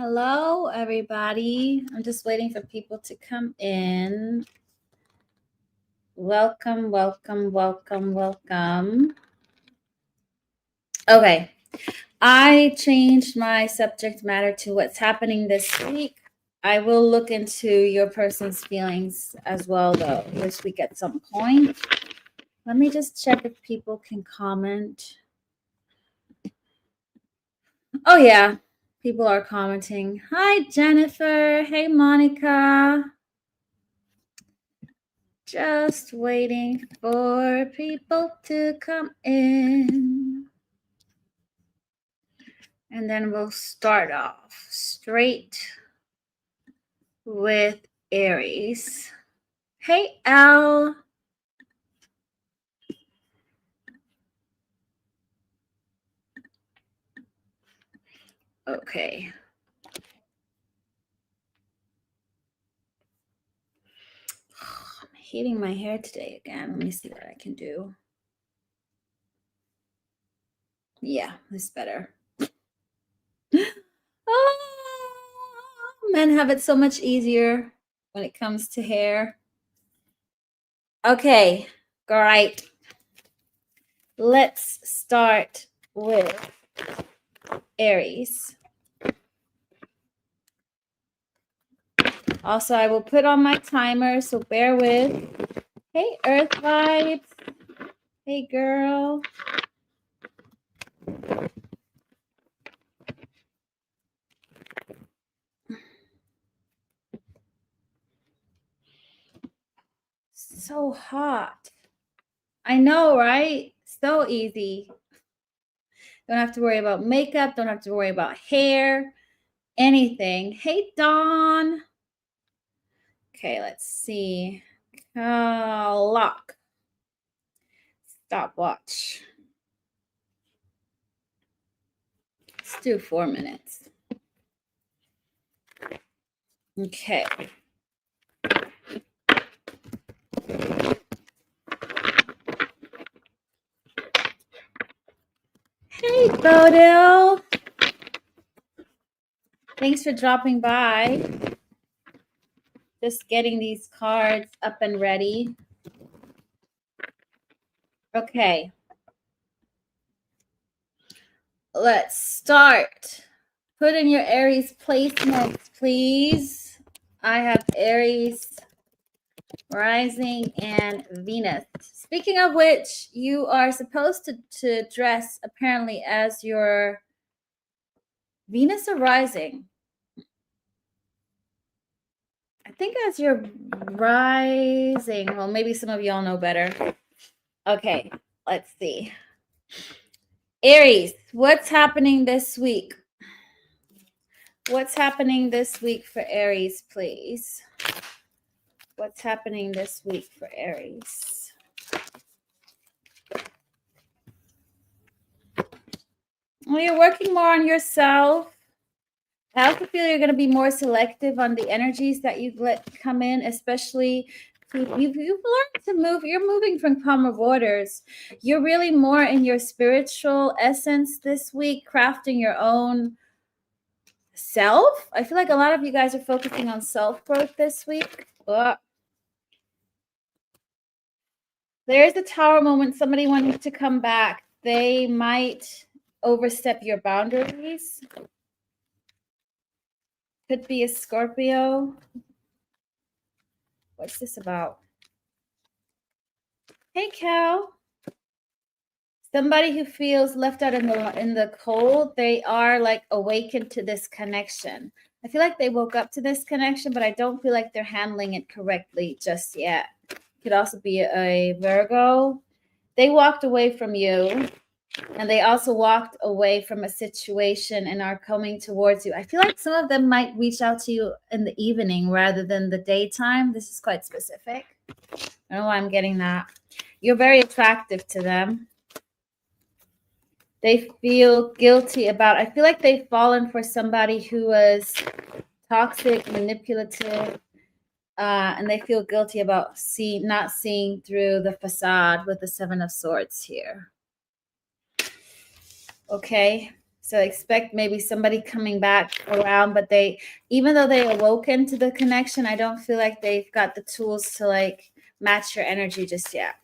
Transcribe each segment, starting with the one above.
Hello, everybody. I'm just waiting for people to come in. Welcome, welcome, welcome, welcome. Okay. I changed my subject matter to what's happening this week. I will look into your person's feelings as well, though, this week at some point. Let me just check if people can comment. Oh, yeah. People are commenting. Hi, Jennifer. Hey, Monica. Just waiting for people to come in. And then we'll start off straight with Aries. Hey, Elle. Okay. I'm hating my hair today again. Let me see what I can do. Yeah, this better. Men have it so much easier when it comes to hair. Okay, great. Let's start with Aries. Also, I will put on my timer, so bear with. Hey, Earth Vibes. Hey, girl. So hot. I know, right? So easy. Don't have to worry about makeup. Don't have to worry about hair. Anything. Hey, Dawn. Okay, let's see. Lock. Stopwatch. Let's do 4 minutes. Okay. Hey, Bodil. Thanks for dropping by. Just getting these cards up and ready. Okay. Let's start. Put in your Aries placements, please. I have Aries, rising, and Venus. Speaking of which, you are supposed to dress apparently as your Venus or rising. I think as your rising. Well, maybe some of y'all know better. Okay, let's see. Aries, what's happening this week? What's happening this week for Aries, please? What's happening this week for Aries? Well, you're working more on yourself. I also feel you're going to be more selective on the energies that you let come in, especially you've learned to move. You're moving from calmer waters. You're really more in your spiritual essence this week, crafting your own self. I feel like a lot of you guys are focusing on self-growth this week. There's a Tower moment. Somebody wanting to come back. They might overstep your boundaries. Could be a Scorpio. What's this about? Hey, Cal. Somebody who feels left out in the cold. They are like awakened to this connection. I feel like they woke up to this connection, but I don't feel like they're handling it correctly just yet. Could also be a Virgo. They walked away from you. And they also walked away from a situation and are coming towards you. I feel like some of them might reach out to you in the evening rather than the daytime. This is quite specific. I don't know why I'm getting that. You're very attractive to them. They feel guilty about, I feel like they've fallen for somebody who was toxic, manipulative, and they feel guilty about not seeing through the facade with the Seven of Swords here. Okay, So expect maybe somebody coming back around, but even though they awoken to the connection, I don't feel like they've got the tools to like match your energy just yet.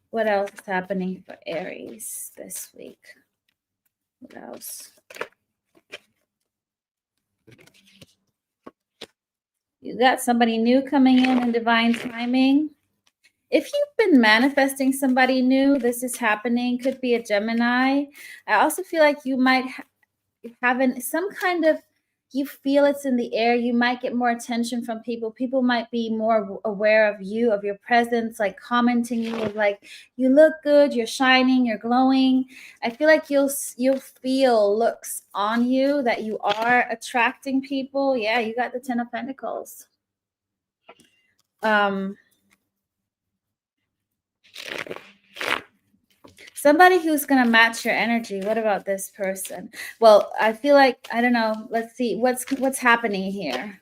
What else is happening for Aries this week? What else? You got somebody new coming in divine timing. If you've been manifesting somebody new, this is happening. Could be a Gemini. I also feel like you might having some kind of, you feel it's in the air. You might get more attention from people. People might be more aware of you, of your presence, like commenting you, like you look good, you're shining, you're glowing. I feel like you'll feel looks on you that you are attracting people. Yeah, you got the 10 of Pentacles. Somebody who's going to match your energy. What about this person? Well, I feel like, I don't know. Let's see what's happening here.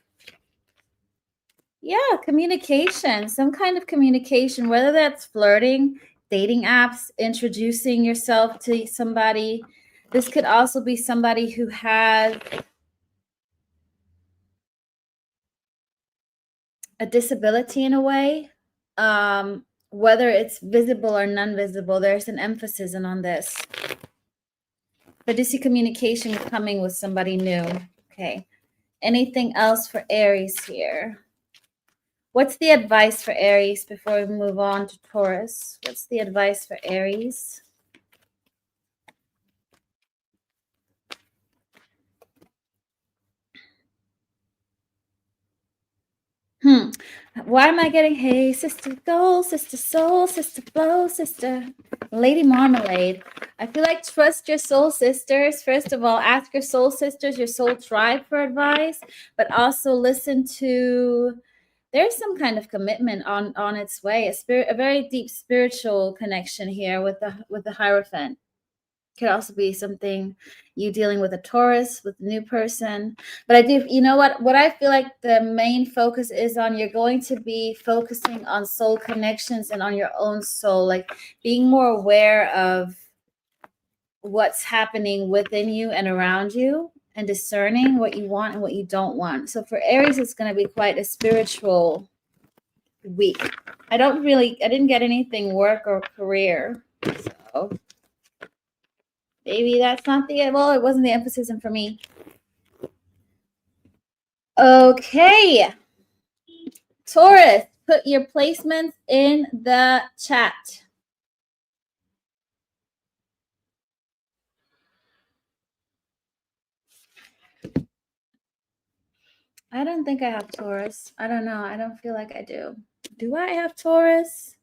Yeah, communication, some kind of communication, whether that's flirting, dating apps, introducing yourself to somebody. This could also be somebody who has a disability in a way. Whether it's visible or non-visible, there's an emphasis on this. But do you see communication coming with somebody new? Okay. Anything else for Aries here? What's the advice for Aries before we move on to Taurus? What's the advice for Aries? Why am I getting, hey, sister gold, sister soul, sister flow, sister Lady Marmalade? I feel like trust your soul sisters. First of all, ask your soul sisters, your soul tribe for advice, but also listen to, there's some kind of commitment on its way, a very deep spiritual connection here with the Hierophant. Could also be something you dealing with a Taurus, with a new person. But I do, you know what I feel like the main focus is on, you're going to be focusing on soul connections and on your own soul, like being more aware of what's happening within you and around you and discerning what you want and what you don't want. So for Aries, it's going to be quite a spiritual week. I didn't get anything work or career. So maybe that's not it wasn't the emphasis for me. Okay. Taurus, put your placements in the chat. I don't think I have Taurus. I don't know. I don't feel like I do. Do I have Taurus?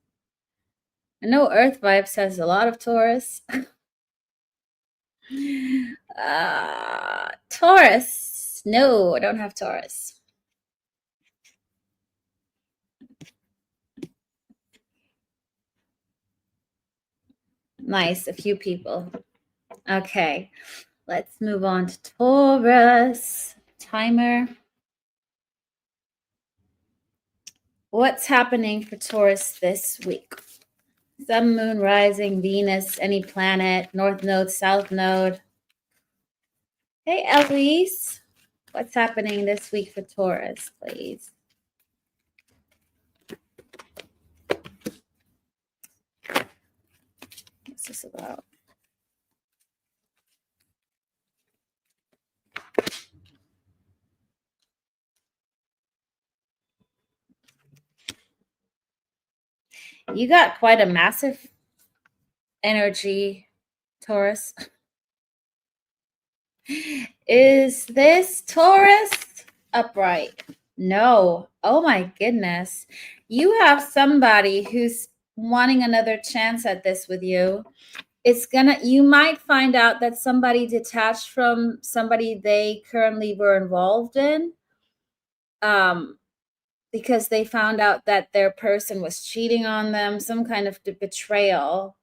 I know Earth Vibes has a lot of Taurus. Taurus. No, I don't have Taurus. Nice, a few people. Okay, let's move on to Taurus. Timer. What's happening for Taurus this week? Sun, moon, rising, Venus, any planet, north node, south node. Hey, Elise. What's happening this week for Taurus, please? What's this about? You got quite a massive energy, Taurus. Is this Taurus upright? No. Oh my goodness. You have somebody who's wanting another chance at this with you. You might find out that somebody detached from somebody they currently were involved in. Because they found out that their person was cheating on them, some kind of betrayal,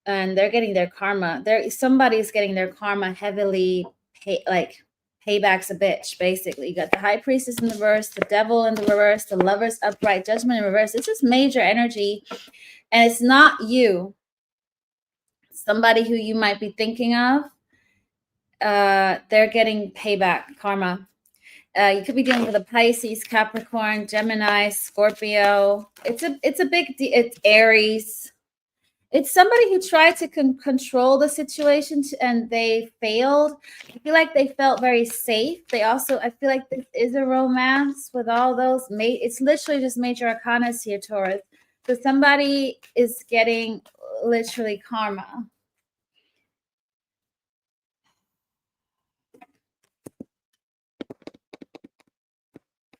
and they're getting their karma. Somebody's getting their karma heavily, payback's a bitch, basically. You got the High Priestess in the reverse, the Devil in the reverse, the Lovers upright, Judgment in reverse. It's just major energy, and it's not you. Somebody who you might be thinking of, they're getting payback, karma. You could be dealing with a Pisces, Capricorn, Gemini, Scorpio. It's a big deal. It's Aries. It's somebody who tried to control the situation and they failed. I feel like they felt very safe. They also, I feel like this is a romance with all those. It's literally just major arcanas here, Taurus. So somebody is getting literally karma.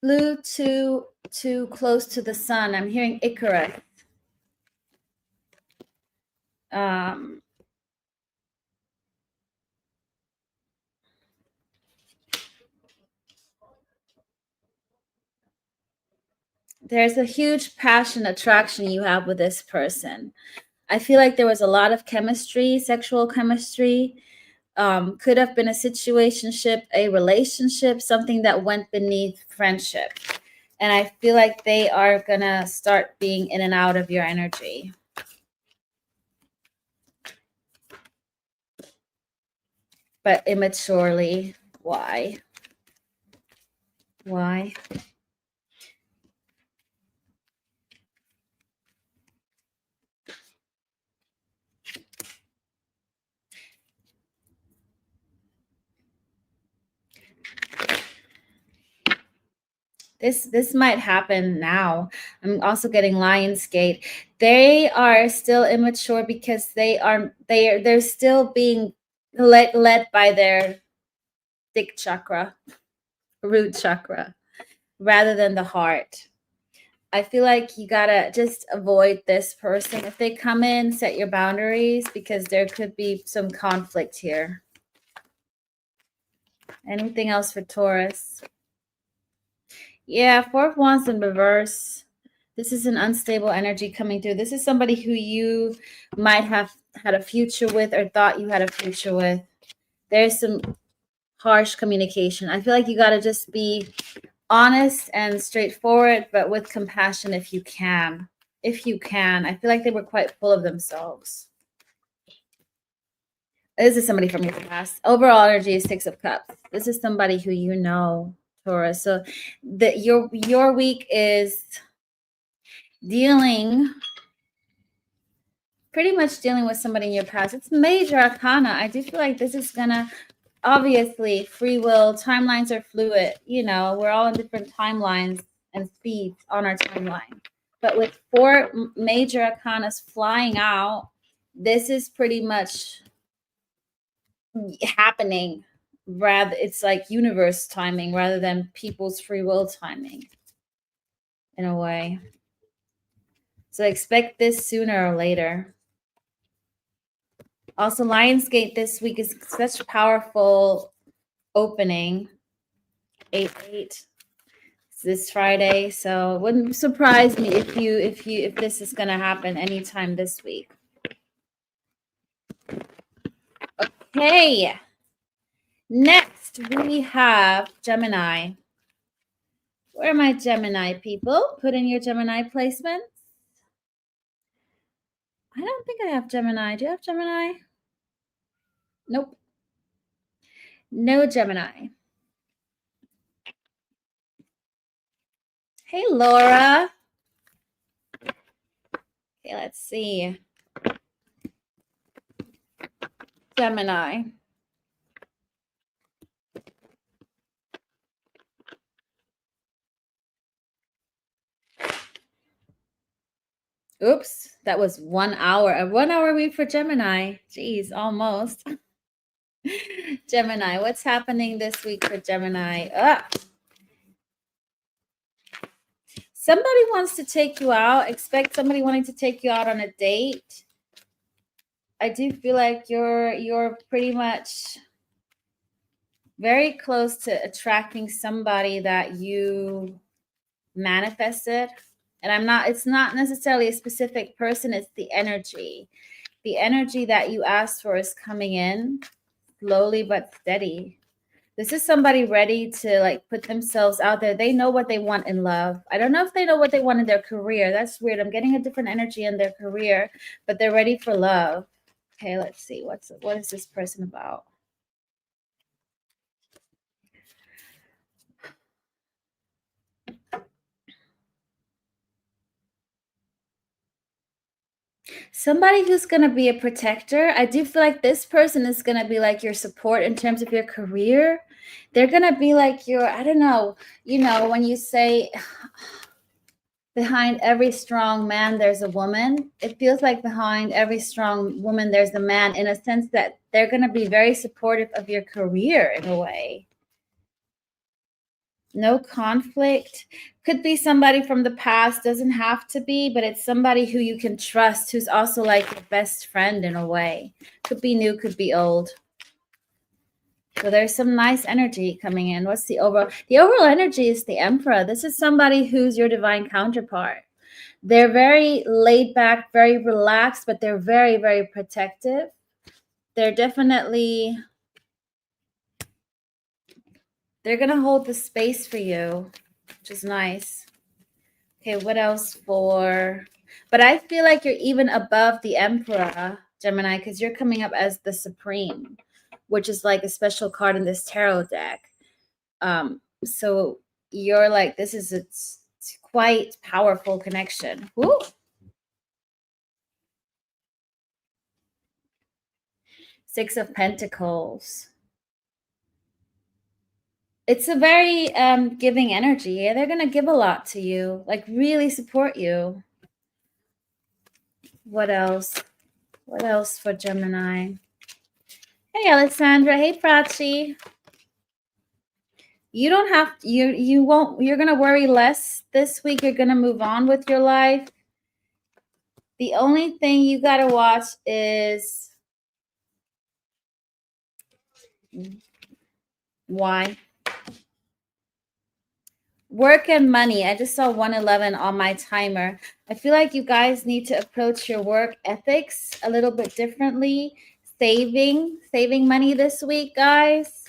Flew too close to the sun. I'm hearing Icarus. There's a huge passion, attraction you have with this person. I feel like there was a lot of chemistry, sexual chemistry. Could have been a situationship, a relationship, something that went beneath friendship. And I feel like they are going to start being in and out of your energy. But immaturely. Why? Why? This might happen now. I'm also getting Lionsgate. They are still immature because they're still being led by their dick chakra, root chakra, rather than the heart. I feel like you gotta just avoid this person. If they come in, set your boundaries because there could be some conflict here. Anything else for Taurus? Yeah, Four of Wands in reverse. This is an unstable energy coming through. This is somebody who you might have had a future with or thought you had a future with. There's some harsh communication. I feel like you got to just be honest and straightforward, but with compassion if you can. If you can. I feel like they were quite full of themselves. This is somebody from your past. Overall energy is Six of Cups. This is somebody who you know, Taurus. So your week is pretty much dealing with somebody in your past. It's major arcana. I do feel like this is gonna, obviously, free will, timelines are fluid. You know, we're all in different timelines and speeds on our timeline. But with four major arcanas flying out, this is pretty much happening. Rather, it's like universe timing rather than people's free will timing, in a way. So expect this sooner or later. Also, Lionsgate this week is such a powerful opening. 8/8 this Friday, so it wouldn't surprise me if this is going to happen anytime this week. Okay, next we have Gemini. Where are my Gemini people? Put in your Gemini placements. I don't think I have Gemini. Do you have Gemini? Nope. No Gemini. Hey, Laura. Okay, let's see. Gemini. Oops, that was 1 hour. A 1 hour week for Gemini. Jeez, almost. Gemini, what's happening this week for Gemini? Somebody wants to take you out. Expect somebody wanting to take you out on a date. I do feel like you're pretty much very close to attracting somebody that you manifested. And it's not necessarily a specific person, it's the energy. The energy that you asked for is coming in slowly but steady. This is somebody ready to like put themselves out there. They know what they want in love. I don't know if they know what they want in their career. That's weird. I'm getting a different energy in their career, but they're ready for love. Okay, let's see. What is this person about? Somebody who's going to be a protector. I do feel like this person is going to be like your support in terms of your career. They're going to be like your, I don't know, when you say behind every strong man, there's a woman. It feels like behind every strong woman, there's a man, in a sense that they're going to be very supportive of your career in a way. No conflict. Could be somebody from the past, doesn't have to be, but it's somebody who you can trust, who's also like your best friend in a way. Could be new, could be old. So there's some nice energy coming in. What's the overall? The overall energy is the Emperor. This is somebody who's your divine counterpart. They're very laid back, very relaxed, but they're very, very protective. They're definitely, they're going to hold the space for you, which is nice. Okay, what else for? But I feel like you're even above the Emperor, Gemini, because you're coming up as the Supreme, which is like a special card in this tarot deck. So you're like, this is it's quite powerful connection. Woo! Six of Pentacles. It's a very giving energy. They're going to give a lot to you, like really support you. What else? What else for Gemini? Hey, Alexandra. Hey, Prachi. You don't have to, you won't, you're going to worry less this week. You're going to move on with your life. The only thing you got to watch is why. Work and money. I just saw 111 on my timer. I feel like you guys need to approach your work ethics a little bit differently. Saving money this week, guys.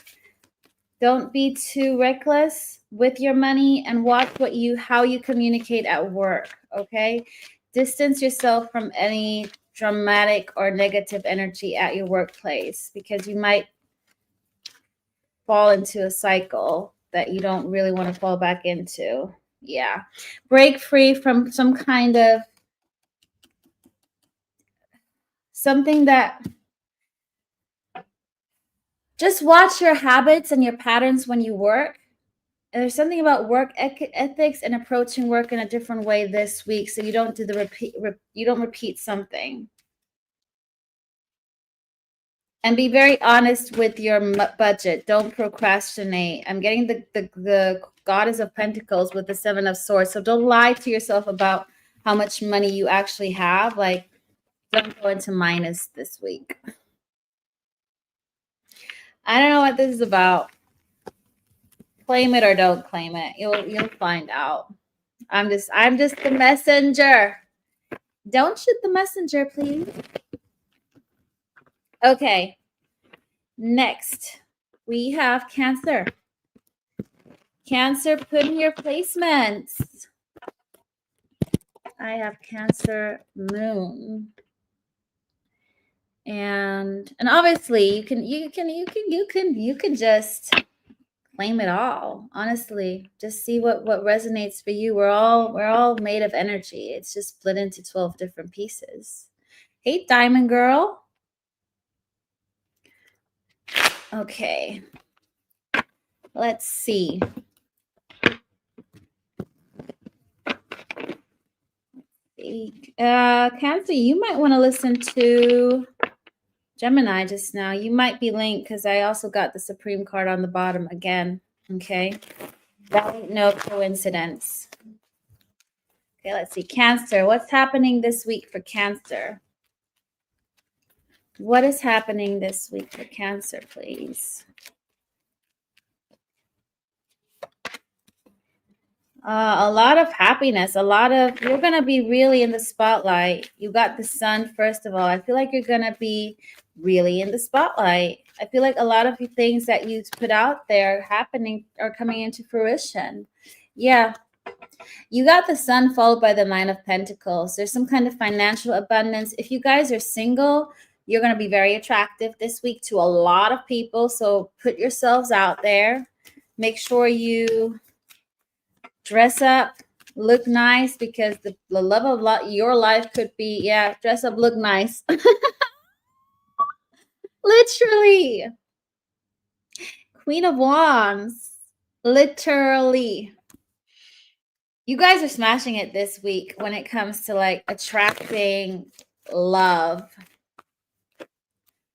Don't be too reckless with your money, and watch how you communicate at work, okay? Distance yourself from any dramatic or negative energy at your workplace, because you might fall into a cycle that you don't really want to fall back into. Yeah. Break free from some kind of something that, just watch your habits and your patterns when you work. And there's something about work ethics and approaching work in a different way this week, so you don't do you don't repeat something. And be very honest with your budget. Don't procrastinate. I'm getting the Goddess of Pentacles with the Seven of Swords. So don't lie to yourself about how much money you actually have. Like, don't go into minus this week. I don't know what this is about. Claim it or don't claim it. You'll find out. I'm just the messenger. Don't shoot the messenger, please. Okay. Next, we have Cancer. Cancer, put in your placements. I have Cancer Moon. And obviously you can just claim it all. Honestly, just see what resonates for you. We're all made of energy. It's just split into 12 different pieces. Hey, Diamond Girl. Okay. Let's see. Cancer, you might want to listen to Gemini just now. You might be linked, because I also got the Supreme card on the bottom again. Okay. That ain't no coincidence. Okay, let's see. Cancer, what's happening this week for Cancer? What is happening this week for Cancer, please? A lot of happiness, you're going to be really in the spotlight. You got the Sun, first of all. I feel like you're going to be really in the spotlight. I feel like a lot of the things that you put out there are coming into fruition. Yeah. You got the Sun followed by the Nine of Pentacles. There's some kind of financial abundance. If you guys are single, You're going to be very attractive this week to a lot of people. So put yourselves out there. Make sure you dress up, look nice, because the love of your life could be, yeah, dress up, look nice. Literally. Queen of Wands. Literally. You guys are smashing it this week when it comes to like attracting love.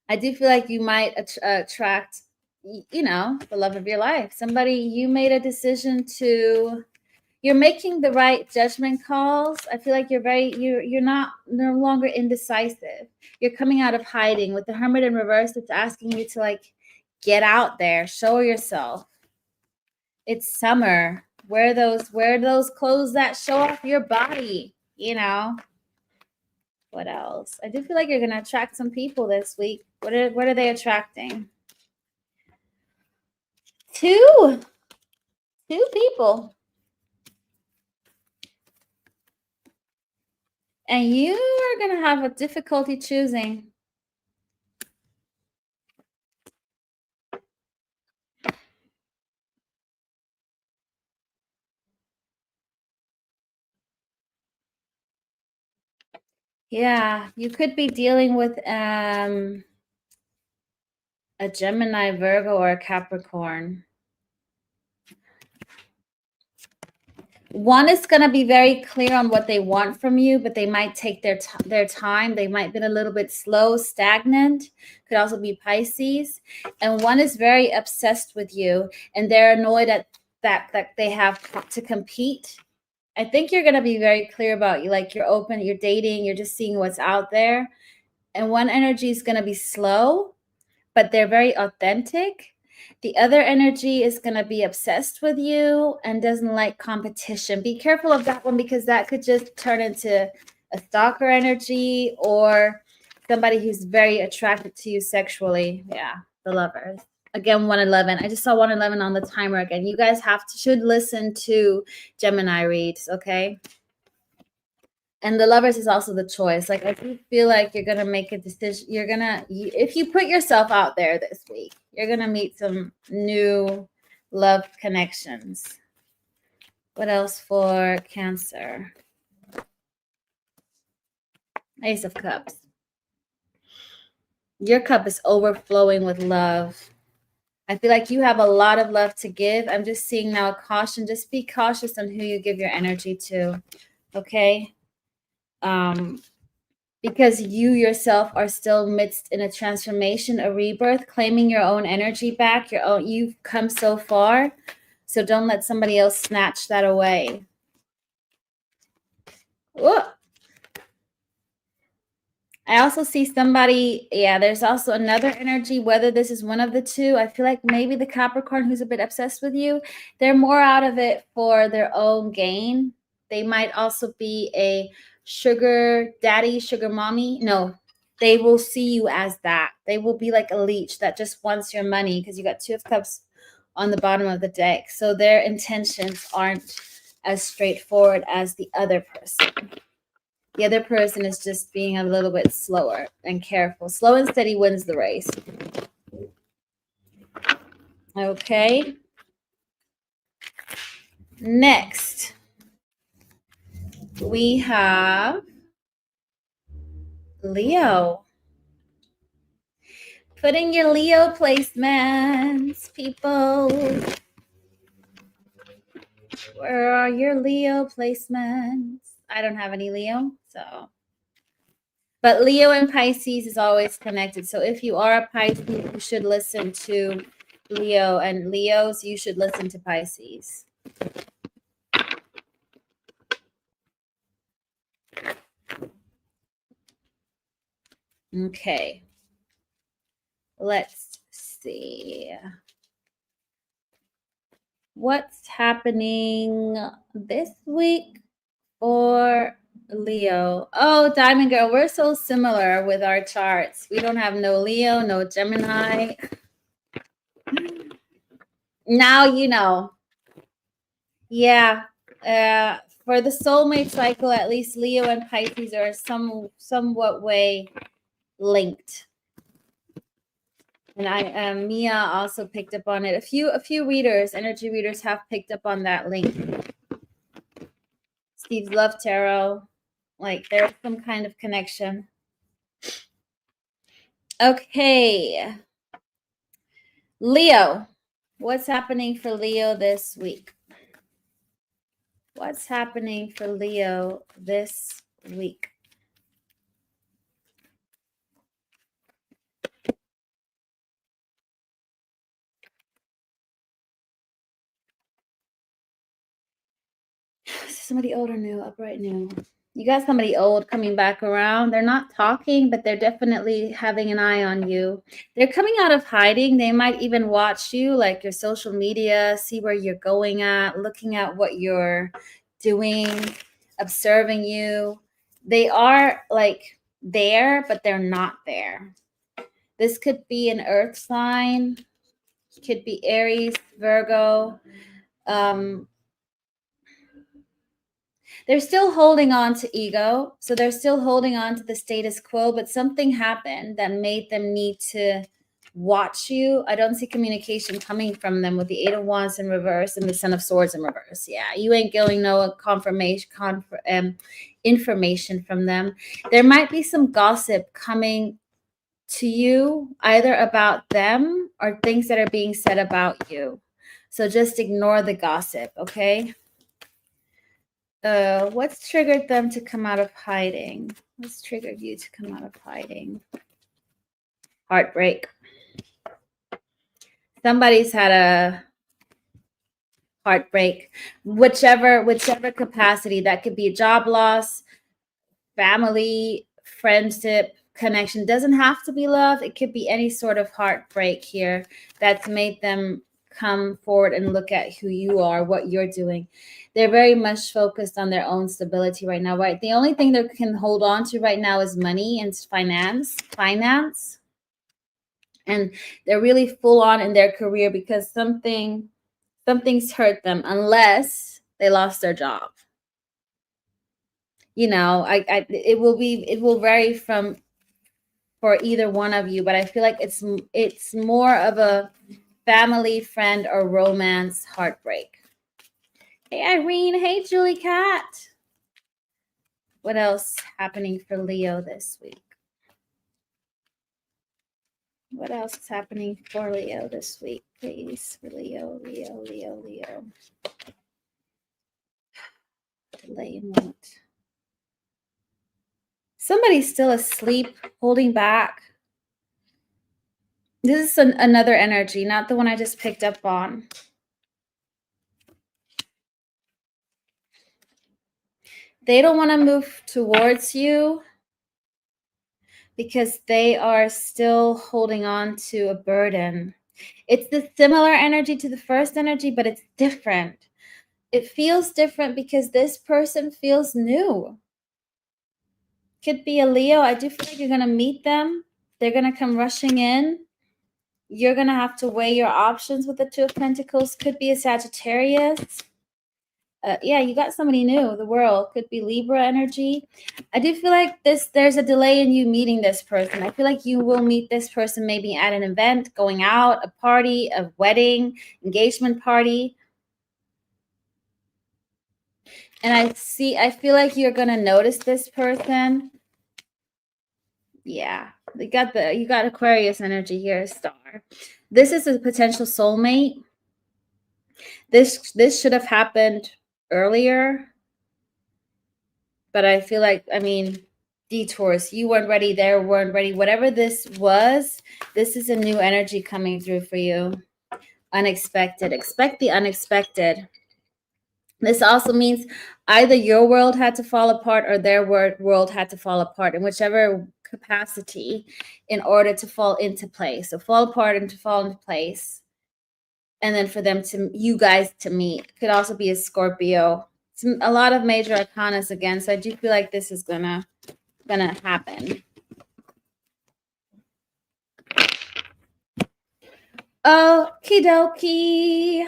I do feel like you might attract, you know, the love of your life. Somebody, you made a decision to, you're making the right judgment calls. I feel like you're not no longer indecisive. You're coming out of hiding. With the Hermit in reverse, it's asking you to like get out there, show yourself. It's summer. Wear those clothes that show off your body, you know. What else? I do feel like you're gonna attract some people this week. What are they attracting? Two people. And you are gonna have a difficulty choosing. Yeah, you could be dealing with a Gemini, Virgo, or a Capricorn. One is going to be very clear on what they want from you, but they might take their time. They might be a little bit slow, stagnant. Could also be Pisces. And one is very obsessed with you, and they're annoyed at that they have to compete. I think you're going to be very clear about you. Like, you're open, you're dating, you're just seeing what's out there. And one energy is going to be slow, but they're very authentic. The other energy is going to be obsessed with you and doesn't like competition. Be careful of that one, because that could just turn into a stalker energy or somebody who's very attracted to you sexually. Yeah, the Lovers. Again, 111. I just saw 111 on the timer again. You guys should listen to Gemini reads, okay? And the Lovers is also the choice. Like, I do feel like you're going to make a decision. If you put yourself out there this week, you're going to meet some new love connections. What else for Cancer? Ace of Cups. Your cup is overflowing with love. I feel like you have a lot of love to give. I'm just seeing now caution. Just be cautious on who you give your energy to, okay? Because you yourself are still midst in a transformation, a rebirth, claiming your own energy back, you've come so far. So don't let somebody else snatch that away. Whoa. I also see somebody, there's also another energy, whether this is one of the two. I feel like maybe the Capricorn who's a bit obsessed with you, they're more out of it for their own gain. They might also be a sugar daddy, sugar mommy. No, they will see you as that. They will be like a leech that just wants your money, because you got Two of Cups on the bottom of the deck. So their intentions aren't as straightforward as the other person. The other person is just being a little bit slower and careful. Slow and steady wins the race. Okay. Next, we have Leo. Put in your Leo placements, people. Where are your Leo placements? I don't have any Leo, so. But Leo and Pisces is always connected. So if you are a Pisces, you should listen to Leo. And Leos, you should listen to Pisces. Okay. Let's see. What's happening this week for Leo? Oh, Diamond Girl, we're so similar with our charts. We don't have no Leo, no Gemini. Now you know. Yeah. For the soulmate cycle, at least Leo and Pisces are somewhat way linked. And Mia also picked up on it. A few readers, energy readers, have picked up on that link. Steve's Love Tarot, like there's some kind of connection. Okay, Leo, what's happening for Leo this week? What's happening for Leo this week? Somebody old or new, upright new. You got somebody old coming back around. They're not talking, but they're definitely having an eye on you. They're coming out of hiding. They might even watch you, like your social media, see where you're going at, looking at what you're doing, observing you. They are like there, but they're not there. This could be an earth sign, could be Aries, Virgo. They're still holding on to ego. So they're still holding on to the status quo, but something happened that made them need to watch you. I don't see communication coming from them with the Eight of Wands in reverse and the Son of Swords in reverse. Yeah, you ain't getting no information from them. There might be some gossip coming to you, either about them or things that are being said about you. So just ignore the gossip, okay? What's triggered them to come out of hiding? What's triggered you to come out of hiding? Heartbreak. Somebody's had a heartbreak, whichever capacity. That could be a job loss, family, friendship, connection. Doesn't have to be love. It could be any sort of heartbreak here that's made them come forward and look at who you are, what you're doing. They're very much focused on their own stability right now, right? The only thing they can hold on to right now is money and finance. And they're really full on in their career because something's hurt them, unless they lost their job. You know, it will vary for either one of you, but I feel like it's more of a family, friend, or romance heartbreak. Hey, Irene. Hey, Julie Cat. What else happening for Leo this week? What else is happening for Leo this week, please? For Leo. Delay in what? Somebody's still asleep, holding back. This is another energy, not the one I just picked up on. They don't want to move towards you because they are still holding on to a burden. It's the similar energy to the first energy, but it's different. It feels different because this person feels new. Could be a Leo. I do feel like you're going to meet them. They're going to come rushing in. You're going to have to weigh your options with the Two of Pentacles. Could be a Sagittarius. Yeah, you got somebody new. The world could be Libra energy. I do feel like there's a delay in you meeting this person. I feel like you will meet this person maybe at an event, going out, a party, a wedding, engagement party. And I feel like you're going to notice this person. Yeah, you got Aquarius energy here, star. This is a potential soulmate. This should have happened earlier, but I feel like, detours. You weren't ready, they weren't ready. Whatever this was, this is a new energy coming through for you. Unexpected. Expect the unexpected. This also means either your world had to fall apart or their world had to fall apart in whichever capacity in order to fall into place. So fall apart and to fall into place. And then for you guys to meet. Could also be a Scorpio. A lot of major arcanas again. So I do feel like this is gonna happen. Okie dokie.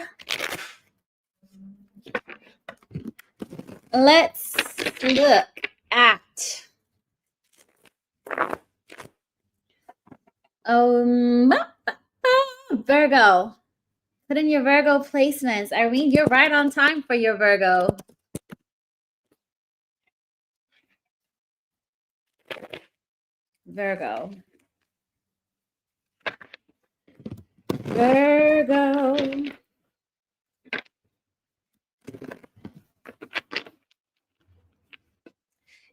Let's look at Virgo. Put in your Virgo placements. Irene, you're right on time for your Virgo. Virgo. Virgo.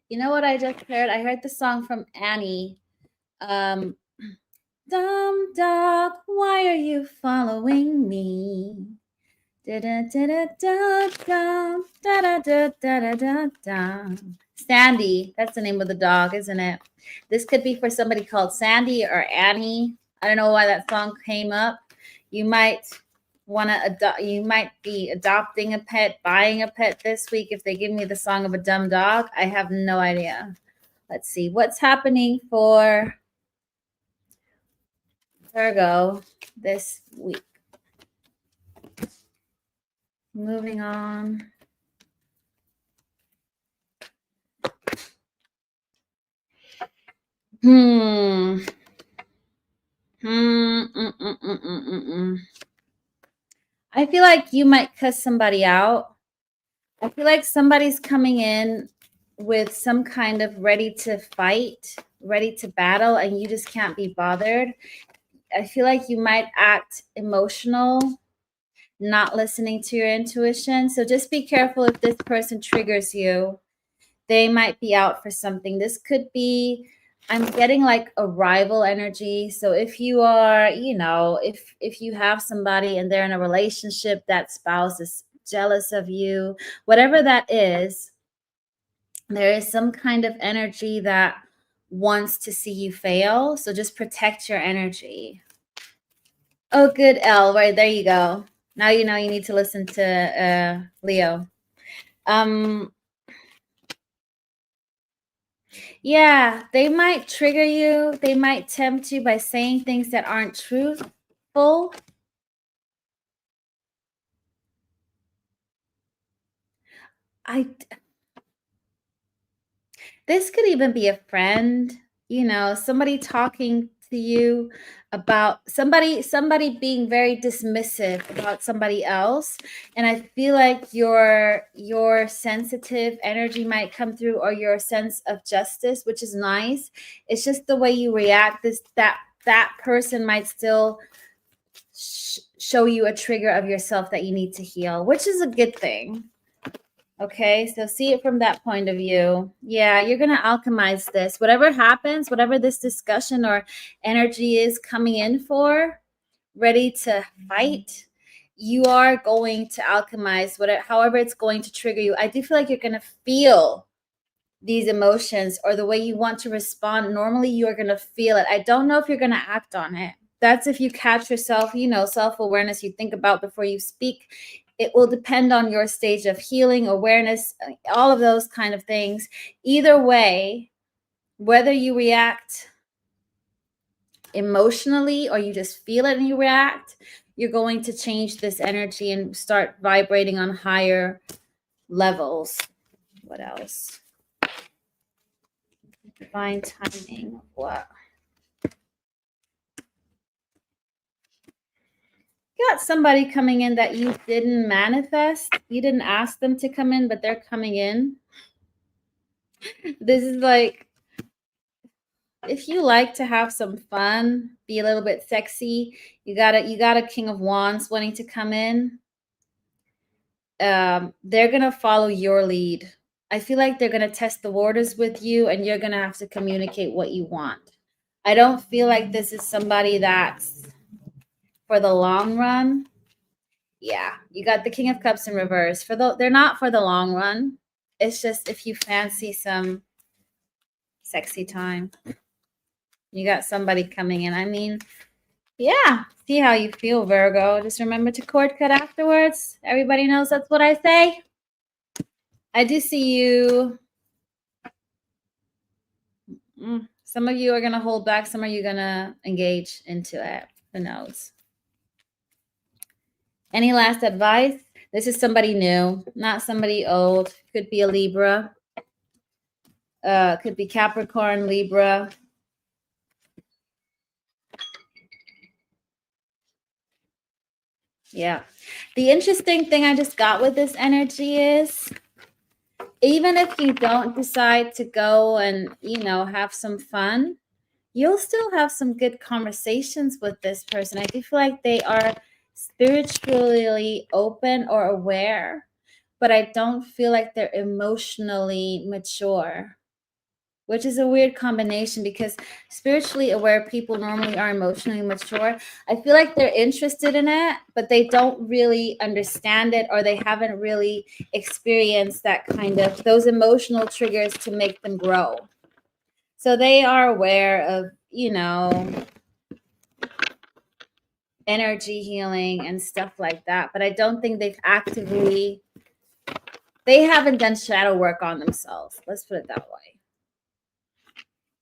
You know what I just heard? I heard the song from Annie. Dumb dog, why are you following me? Sandy, that's the name of the dog, isn't it? This could be for somebody called Sandy or Annie. I don't know why that song came up. You might want to adopt. You might be adopting a pet, buying a pet this week. If they give me the song of a dumb dog, I have no idea. Let's see what's happening for Virgo this week. Moving on. I feel like you might cuss somebody out. I feel like somebody's coming in with some kind of ready to fight, ready to battle, and you just can't be bothered. I feel like you might act emotional, not listening to your intuition. So just be careful if this person triggers you. They might be out for something. This could be, I'm getting like a rival energy. So if you are, if you have somebody and they're in a relationship, that spouse is jealous of you, whatever that is, there is some kind of energy that wants to see you fail. So just protect your energy. Oh, good, Elle. Right, there you go. Now you know you need to listen to Leo. Yeah, they might trigger you. They might tempt you by saying things that aren't truthful. This could even be a friend, somebody talking to you about somebody being very dismissive about somebody else, and I feel like your sensitive energy might come through, or your sense of justice, which is nice. It's just the way you react. That person might still show you a trigger of yourself that you need to heal, which is a good thing. Okay, so see it from that point of view. Yeah, you're going to alchemize this. Whatever happens, whatever this discussion or energy is coming in for, ready to fight, you are going to alchemize however it's going to trigger you. I do feel like you're going to feel these emotions, or the way you want to respond. Normally, you're going to feel it. I don't know if you're going to act on it. That's if you catch yourself, self-awareness, you think about before you speak. It will depend on your stage of healing, awareness, all of those kind of things. Either way, whether you react emotionally or you just feel it and you react, you're going to change this energy and start vibrating on higher levels. What else? Divine timing of what? You got somebody coming in that you didn't manifest. You didn't ask them to come in, but they're coming in. This is like, if you like to have some fun, be a little bit sexy, you got a King of Wands wanting to come in. They're gonna follow your lead. I feel like they're gonna test the waters with you, and you're gonna have to communicate what you want. I don't feel like this is somebody that's for the long run. Yeah, you got the King of Cups in reverse. They're not for the long run. It's just if you fancy some sexy time. You got somebody coming in. I mean, yeah, see how you feel, Virgo. Just remember to cord cut afterwards. Everybody knows that's what I say. I do see you. Some of you are going to hold back. Some of you are going to engage into it. Who knows? Any last advice? This is somebody new, not somebody old. Could be a Libra. Could be Capricorn, Libra. Yeah. The interesting thing I just got with this energy is, even if you don't decide to go and, have some fun, you'll still have some good conversations with this person. I do feel like they are spiritually open or aware, but I don't feel like they're emotionally mature, which is a weird combination because spiritually aware people normally are emotionally mature. I feel like they're interested in it, but they don't really understand it, or they haven't really experienced that kind of those emotional triggers to make them grow. So they are aware of, energy healing and stuff like that, but I don't think they haven't done shadow work on themselves. Let's put it that way.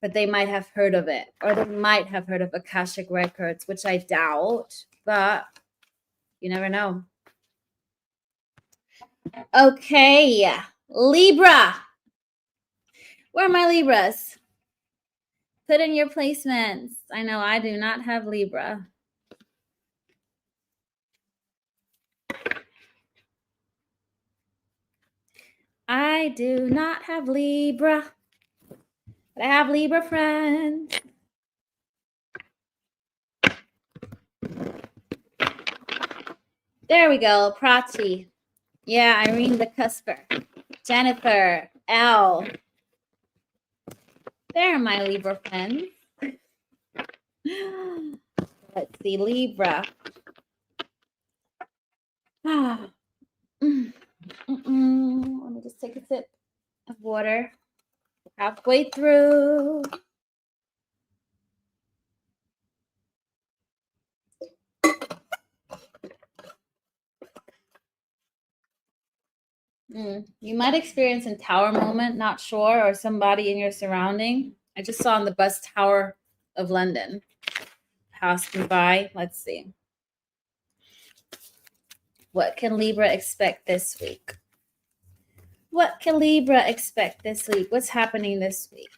But they might have heard of it, or they might have heard of Akashic Records, which I doubt, but you never know. Okay, Libra. Where are my Libras? Put in your placements. I know I do not have Libra. I do not have Libra, but I have Libra friends. There we go. Prachi. Yeah, Irene the Cusper. Jennifer. L. There are my Libra friends. Let's see. Libra. Let me just take a sip of water. Halfway through. You might experience a tower moment, not sure, or somebody in your surrounding. I just saw on the bus Tower of London passing by. Let's see. What can Libra expect this week? What can Libra expect this week? What's happening this week?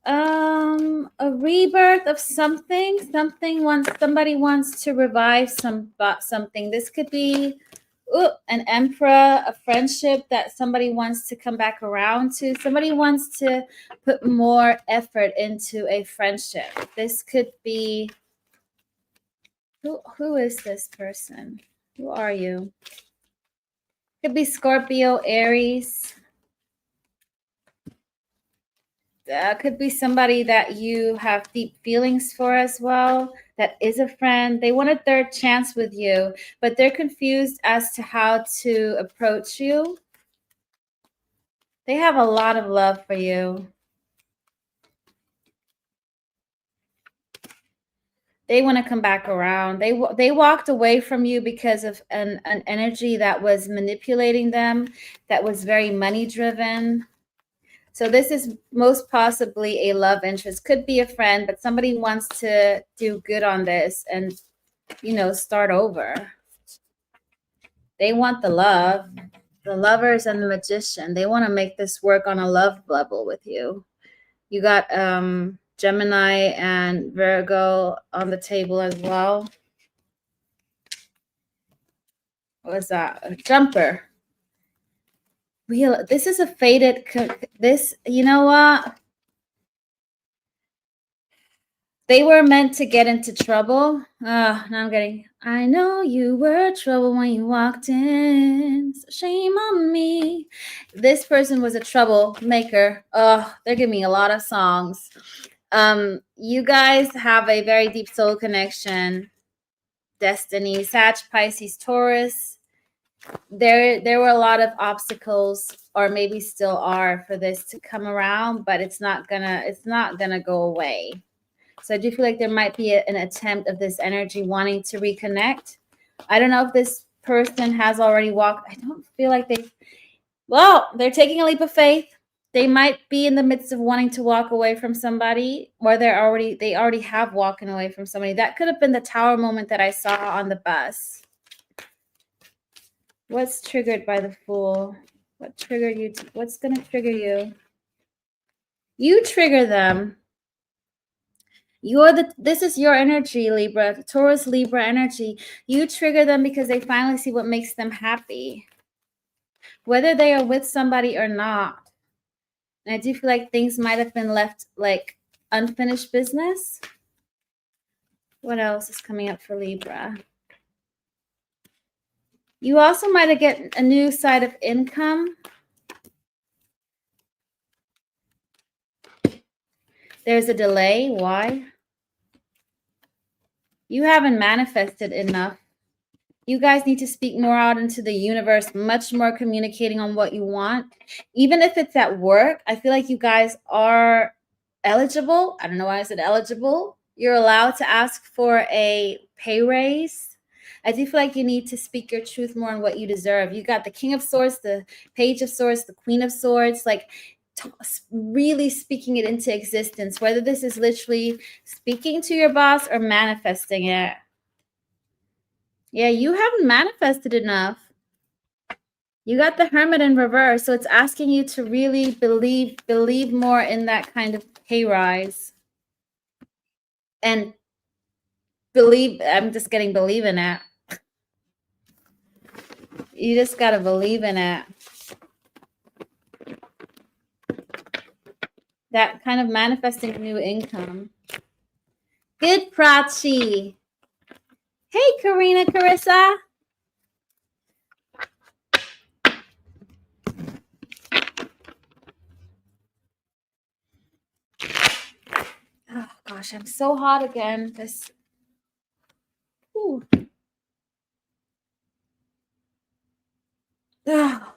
A rebirth of something. Somebody wants to revive something. This could be an emperor, a friendship that somebody wants to come back around to. Somebody wants to put more effort into a friendship. This could be, who is this person? Who are you? Could be Scorpio, Aries. Could be somebody that you have deep feelings for as well, that is a friend. They want a third chance with you, but they're confused as to how to approach you. They have a lot of love for you. They want to come back around. They walked away from you because of an energy that was manipulating them, that was very money driven. So this is most possibly a love interest. Could be a friend, but somebody wants to do good on this and, start over. They want the love. The Lovers and the Magician. They want to make this work on a love level with you. You got Gemini and Virgo on the table as well. What was that? A Jumper. This is a faded. You know what? They were meant to get into trouble. Now I'm getting, I know you were trouble when you walked in. So shame on me. This person was a troublemaker. They're giving me a lot of songs. You guys have a very deep soul connection. Destiny, Sag, Pisces, Taurus. There were a lot of obstacles, or maybe still are, for this to come around, but it's not gonna go away. So I do feel like there might be an attempt of this energy wanting to reconnect. I don't know if this person has already walked. I don't feel like they're taking a leap of faith. They might be in the midst of wanting to walk away from somebody, or they already have walking away from somebody. That could have been the tower moment that I saw on the bus. What's triggered by the Fool? What triggered you? What's going to trigger you? You trigger them. This is your energy, Libra, Taurus, Libra energy. You trigger them because they finally see what makes them happy, whether they are with somebody or not. And I do feel like things might have been left like unfinished business. What else is coming up for Libra? You also might have get a new side of income. There's a delay. Why? You haven't manifested enough. You guys need to speak more out into the universe, much more communicating on what you want. Even if it's at work, I feel like you guys are eligible. I don't know why I said eligible. You're allowed to ask for a pay raise. I do feel like you need to speak your truth more on what you deserve. You got the King of Swords, the Page of Swords, the Queen of Swords, like really speaking it into existence, whether this is literally speaking to your boss or manifesting it. Yeah, you haven't manifested enough. You got the Hermit in reverse, so it's asking you to really believe more in that kind of pay rise. And I'm just getting believe in it. You just got to believe in it. That kind of manifesting new income. Good, Prachi. Hey, Karina, Carissa. Oh, gosh, I'm so hot again. This. Ooh. Oh.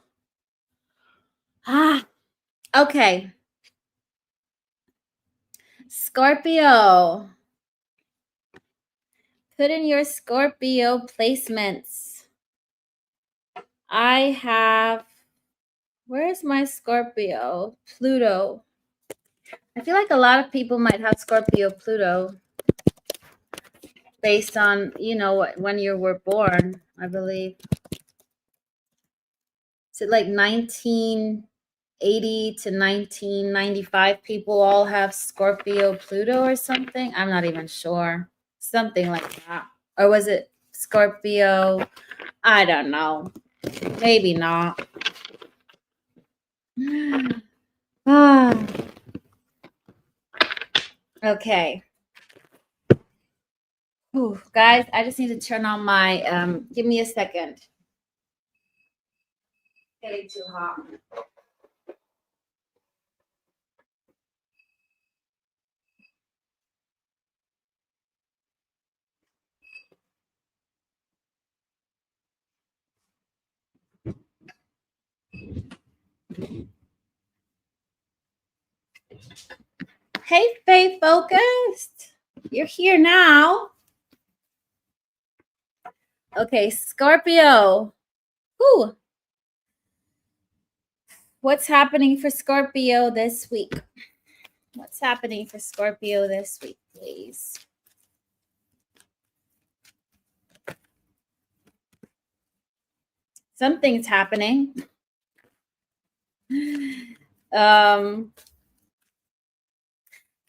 Okay. Scorpio. Put in your Scorpio placements. I have, where's my Scorpio? Pluto. I feel like a lot of people might have Scorpio Pluto based on, when you were born, I believe. Is it like 1980 to 1995 people all have Scorpio Pluto or something? I'm not even sure. Something like that. Or was it Scorpio? I don't know. Maybe not. Okay. Ooh, guys, I just need to turn on my, give me a second. Getting too hot. Hey, Faith Focused. You're here now. Okay, Scorpio. Ooh. What's happening for Scorpio this week? What's happening for Scorpio this week, please? Something's happening.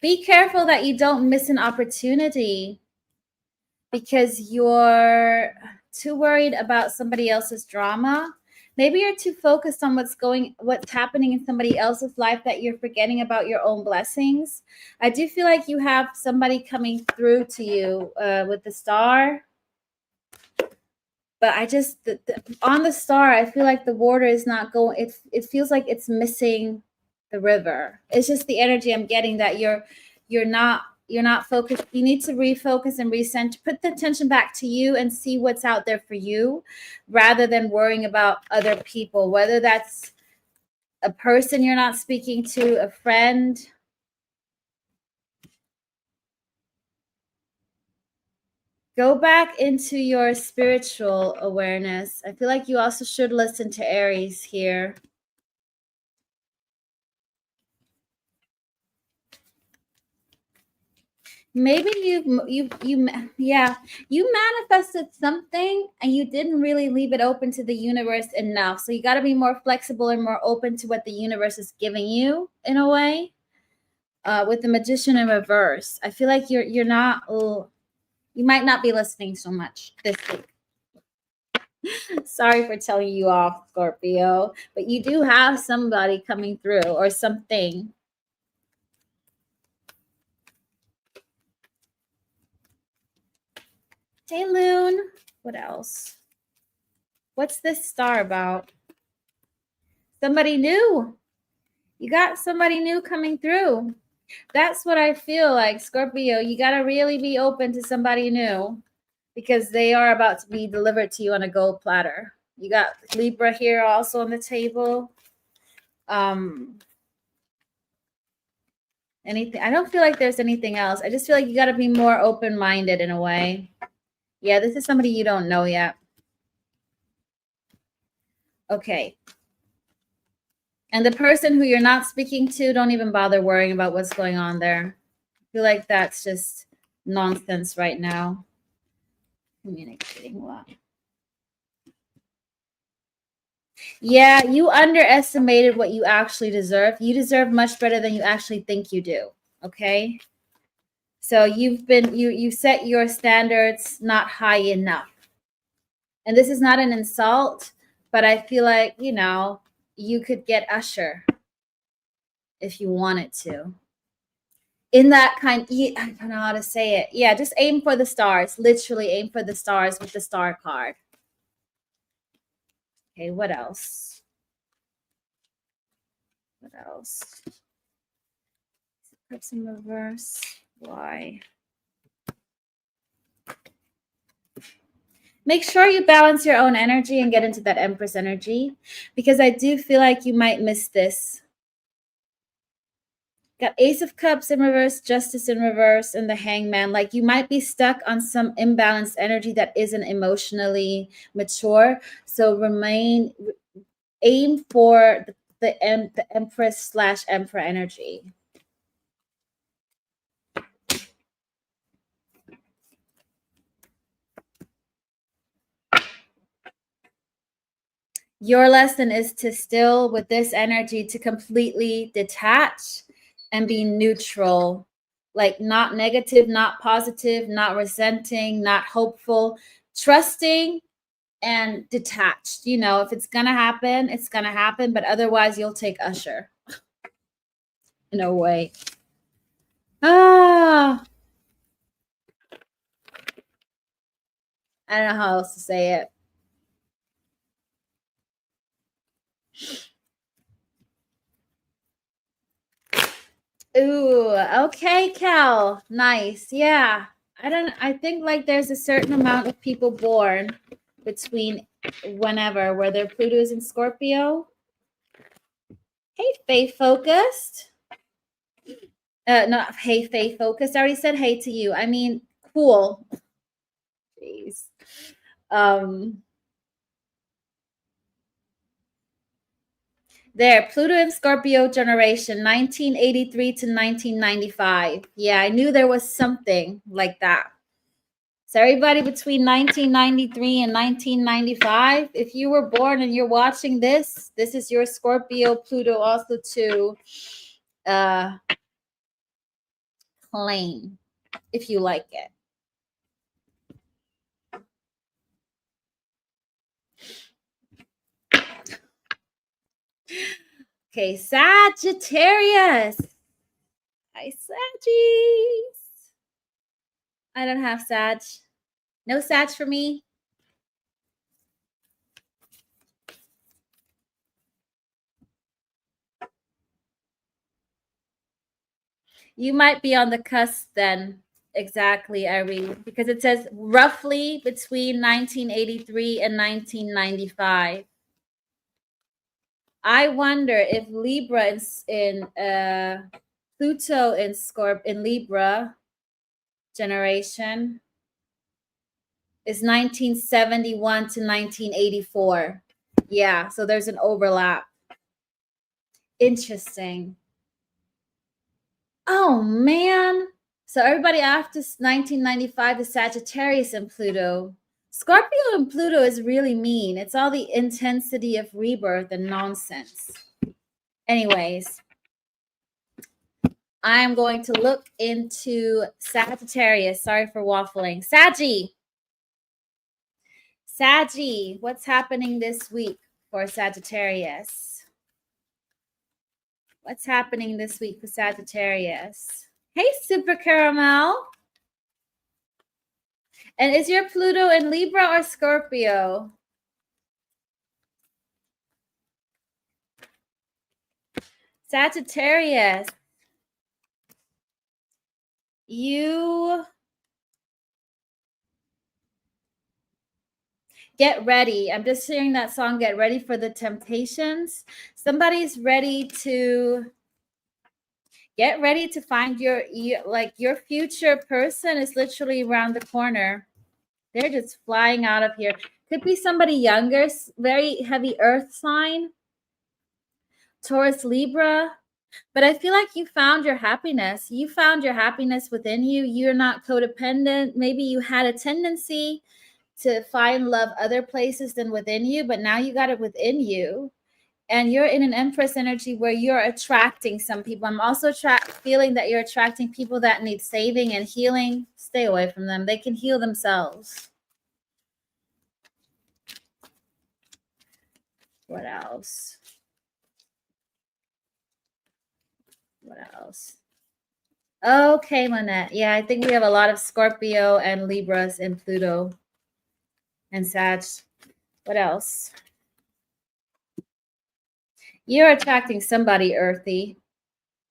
Be careful that you don't miss an opportunity because you're too worried about somebody else's drama. Maybe you're too focused on what's happening in somebody else's life that you're forgetting about your own blessings. I do feel like you have somebody coming through to you with the star. But I just, on the star, I feel like the water is not going, it feels like it's missing the river. It's just the energy I'm getting that you're not focused. You need to refocus and recenter, put the attention back to you and see what's out there for you rather than worrying about other people, whether that's a person you're not speaking to, a friend. Go back into your spiritual awareness. I feel like you also should listen to Aries here. Maybe you manifested something and you didn't really leave it open to the universe enough. So you got to be more flexible and more open to what the universe is giving you in a way. with the Magician in reverse. I feel like you're not, you might not be listening so much this week. Sorry for telling you off, Scorpio, but you do have somebody coming through or something. Hey, Loon. What else? What's this star about? Somebody new. You got somebody new coming through. That's what I feel like, Scorpio. You got to really be open to somebody new because they are about to be delivered to you on a gold platter. You got Libra here also on the table. Anything? I don't feel like there's anything else. I just feel like you got to be more open-minded in a way. Yeah, this is somebody you don't know yet. Okay. And the person who you're not speaking to, don't even bother worrying about what's going on there. I feel like that's just nonsense right now. Communicating well. Yeah, you underestimated what you actually deserve. You deserve much better than you actually think you do. Okay? So you set your standards not high enough. And this is not an insult, but I feel like, you could get Usher if you wanted to. In that kind, I don't know how to say it. Yeah, just aim for the stars. Literally aim for the stars with the star card. Okay, what else? What else? Cups in reverse. Why? Make sure you balance your own energy and get into that Empress energy, because I do feel like you might miss this. Got Ace of Cups in reverse, Justice in reverse, and the Hangman. Like you might be stuck on some imbalanced energy that isn't emotionally mature. So aim for the Empress / Emperor energy. Your lesson is to still, with this energy, to completely detach and be neutral, like not negative, not positive, not resenting, not hopeful, trusting and detached. If it's going to happen, it's going to happen. But otherwise, you'll take Usher in a way. I don't know how else to say it. Ooh, okay, Cal. Nice. Yeah. I think like there's a certain amount of people born between where their Pluto is in Scorpio. Hey, Faith Focused. Not hey, Faith Focused. I already said hey to you. I mean, cool. Jeez. There, Pluto and Scorpio generation, 1983 to 1995. Yeah, I knew there was something like that. So everybody between 1993 and 1995, if you were born and you're watching this is your Scorpio, Pluto also to claim if you like it. Okay, Sagittarius. Hi, Saggies. I don't have Sag. No Sag for me. You might be on the cusp then. Exactly, Aries, because it says roughly between 1983 and 1995. I wonder if Libra in Pluto in Libra generation is 1971 to 1984. Yeah, so there's an overlap. Interesting. Oh man. So everybody after 1995 is Sagittarius and Pluto. Scorpio and Pluto is really mean. It's all the intensity of rebirth and nonsense. Anyways, I'm going to look into Sagittarius. Sorry for waffling. Saggy, what's happening this week for Sagittarius? What's happening this week for Sagittarius? Hey, Super Caramel. And is your Pluto in Libra or Scorpio? Sagittarius, you get ready. I'm just hearing that song, Get Ready for the Temptations. Somebody's ready to get ready to find your future person is literally around the corner. They're just flying out of here. Could be somebody younger, very heavy earth sign, Taurus, Libra. But I feel like you found your happiness. You found your happiness within you. You're not codependent. Maybe you had a tendency to find love other places than within you, but now you got it within you. And you're in an Empress energy where you're attracting some people. I'm also feeling that you're attracting people that need saving and healing. Stay away from them. They can heal themselves. What else? What else? Okay, Lynette. Yeah, I think we have a lot of Scorpio and Libras and Pluto and Sag. What else? You're attracting somebody earthy,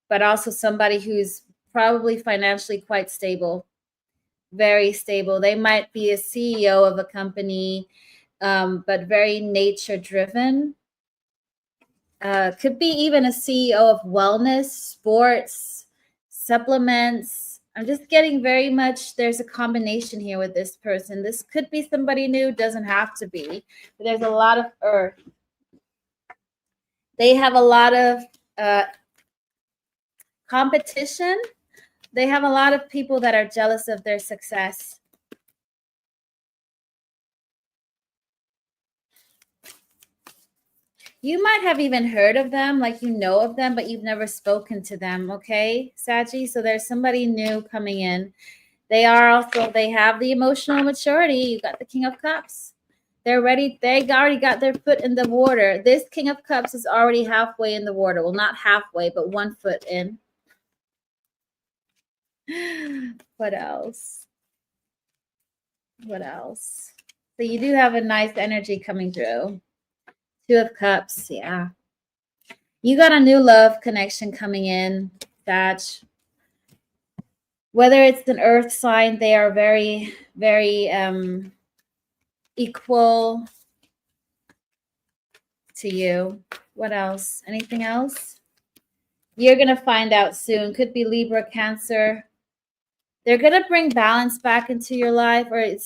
but also somebody who's probably financially quite stable, very stable. They might be a CEO of a company, but very nature driven. Could be even a CEO of wellness, sports, supplements. I'm just getting very much, there's a combination here with this person. This could be somebody new, doesn't have to be, but there's a lot of earth. They have a lot of competition. They have a lot of people that are jealous of their success. You might have even heard of them, like you know of them, but you've never spoken to them, okay, Saggy? So there's somebody new coming in. They have the emotional maturity. You got the King of Cups. They're ready. They already got their foot in the water. This King of Cups is already halfway in the water. Well, not halfway, but 1 foot in. What else? What else? So you do have a nice energy coming through. 2 of Cups, yeah. You got a new love connection coming in, Sag. Whether it's an earth sign, they are very, very equal to you. What else? Anything else? You're going to find out soon. Could be Libra, Cancer. They're going to bring balance back into your life, or it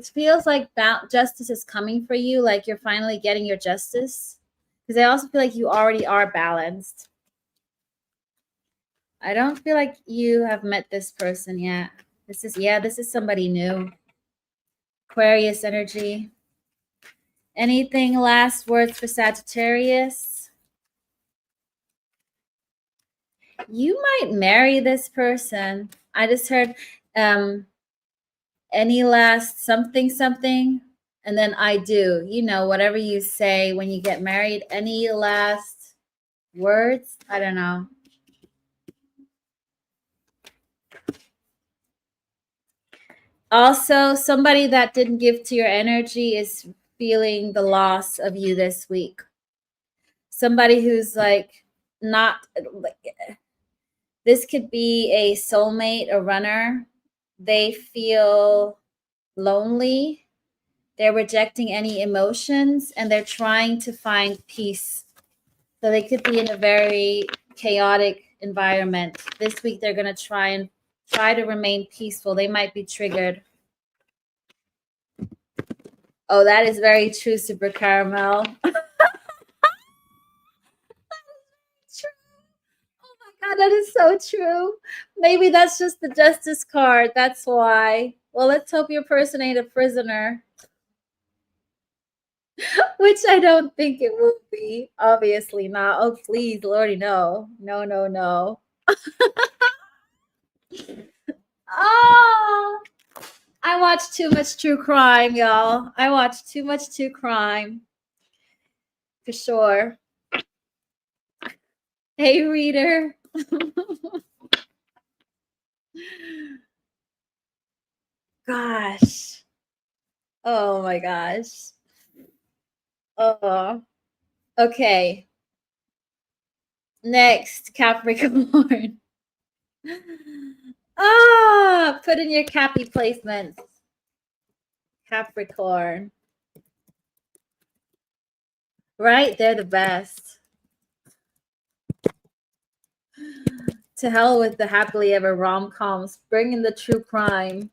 feels like justice is coming for you, like you're finally getting your justice. Because I also feel like you already are balanced. I don't feel like you have met this person yet. This is somebody new. Aquarius energy. Anything last words for Sagittarius? You might marry this person. I just heard any last something, and then I do. You know, whatever you say when you get married. Any last words? I don't know. Also, somebody that didn't give to your energy is feeling the loss of you this week. Somebody who's like not like, this could be a soulmate, a runner. They feel lonely. They're rejecting any emotions and they're trying to find peace. So they could be in a very chaotic environment. This week they're going to try to remain peaceful. They might be triggered. Oh, that is very true, Super Caramel. God, that is so true. Maybe that's just the justice card. That's why. Well, let's hope your person ain't a prisoner. Which I don't think it will be. Obviously not. Oh, please, Lordy, no. No, no, no. Oh, I watch too much true crime, y'all. I watch too much true crime. For sure. Hey, reader. Gosh. Oh my gosh. Oh. Okay. Next, Capricorn. Ah, put in your Cappy placements. Capricorn. Right? They're the best. To hell with the happily ever rom-coms. Bring in the true crime.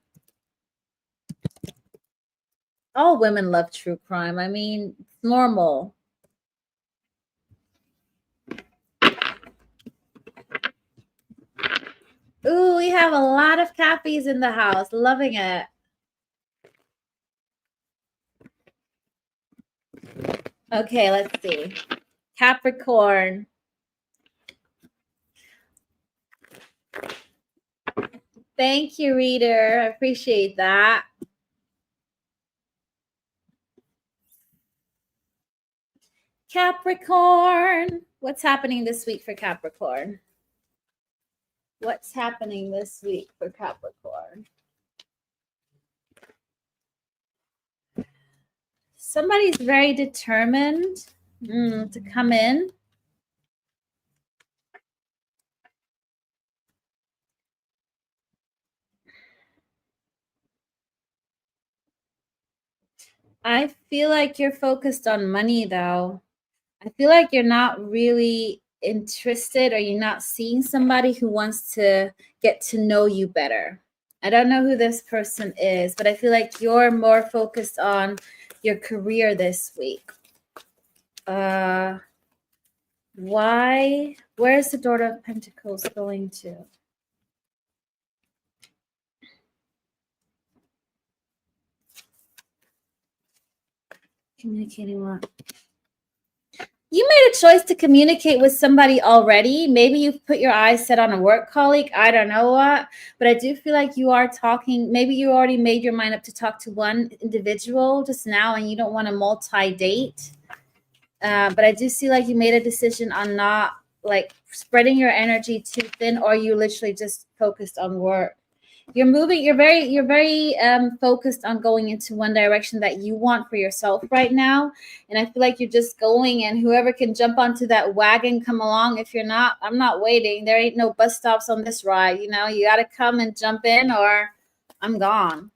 All women love true crime. I mean, it's normal. Ooh, we have a lot of Cappies in the house. Loving it. Okay, let's see. Capricorn. Thank you, reader. I appreciate that. Capricorn. What's happening this week for Capricorn? What's happening this week for Capricorn? Somebody's very determined to come in. I feel like you're focused on money, though. I feel like you're not really interested, or you're not seeing somebody who wants to get to know you better. I don't know who this person is, but I feel like you're more focused on your career this week. Why? Where's the Daughter of Pentacles going to? Communicating what? You made a choice to communicate with somebody already. Maybe you've put your eyes set on a work colleague. I don't know what, but I do feel like you are talking. Maybe you already made your mind up to talk to one individual just now, and you don't want to multi-date. But I do see like you made a decision on not like spreading your energy too thin, or you literally just focused on work. You're moving. You're very focused on going into one direction that you want for yourself right now. And I feel like you're just going, and whoever can jump onto that wagon, come along. If you're not, I'm not waiting. There ain't no bus stops on this ride. You know, you got to come and jump in, or I'm gone.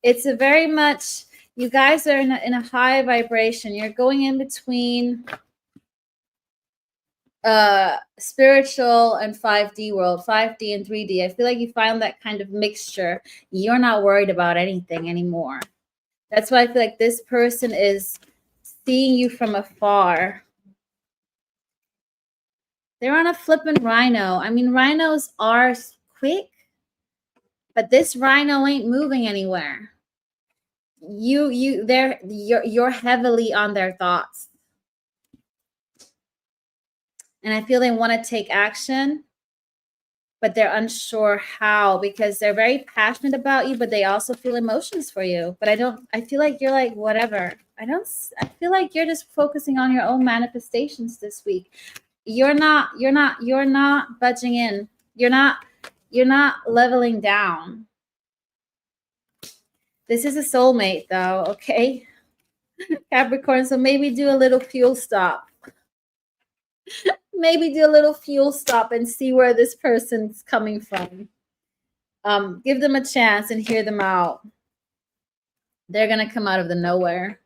It's a very much, you guys are in a high vibration. You're going in between spiritual and 5D world, 5D and 3D. I feel like you find that kind of mixture. You're not worried about anything anymore. That's why I feel like this person is seeing you from afar. They're on a flippin' rhino. I mean, rhinos are quick, but this rhino ain't moving anywhere. You're heavily on their thoughts. And I feel they want to take action, but they're unsure how, because they're very passionate about you, but they also feel emotions for you. But I feel like you're like, whatever. I feel like you're just focusing on your own manifestations this week. You're not budging in. You're not leveling down. This is a soulmate though, okay? Capricorn, so maybe do a little fuel stop. Maybe do a little fuel stop and see where this person's coming from. Give them a chance and hear them out. They're going to come out of the nowhere.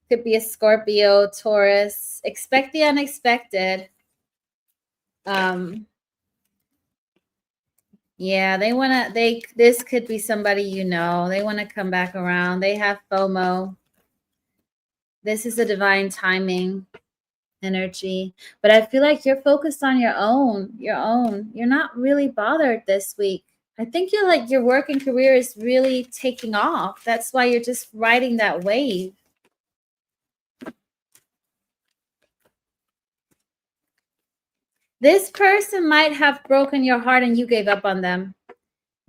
Could be a Scorpio, Taurus. Expect the unexpected. Yeah, this could be somebody you know. They want to come back around. They have FOMO. This is a divine timing energy, but I feel like you're focused on your own. You're not really bothered this week. I think you're like, your work and career is really taking off. That's why you're just riding that wave. This person might have broken your heart and you gave up on them.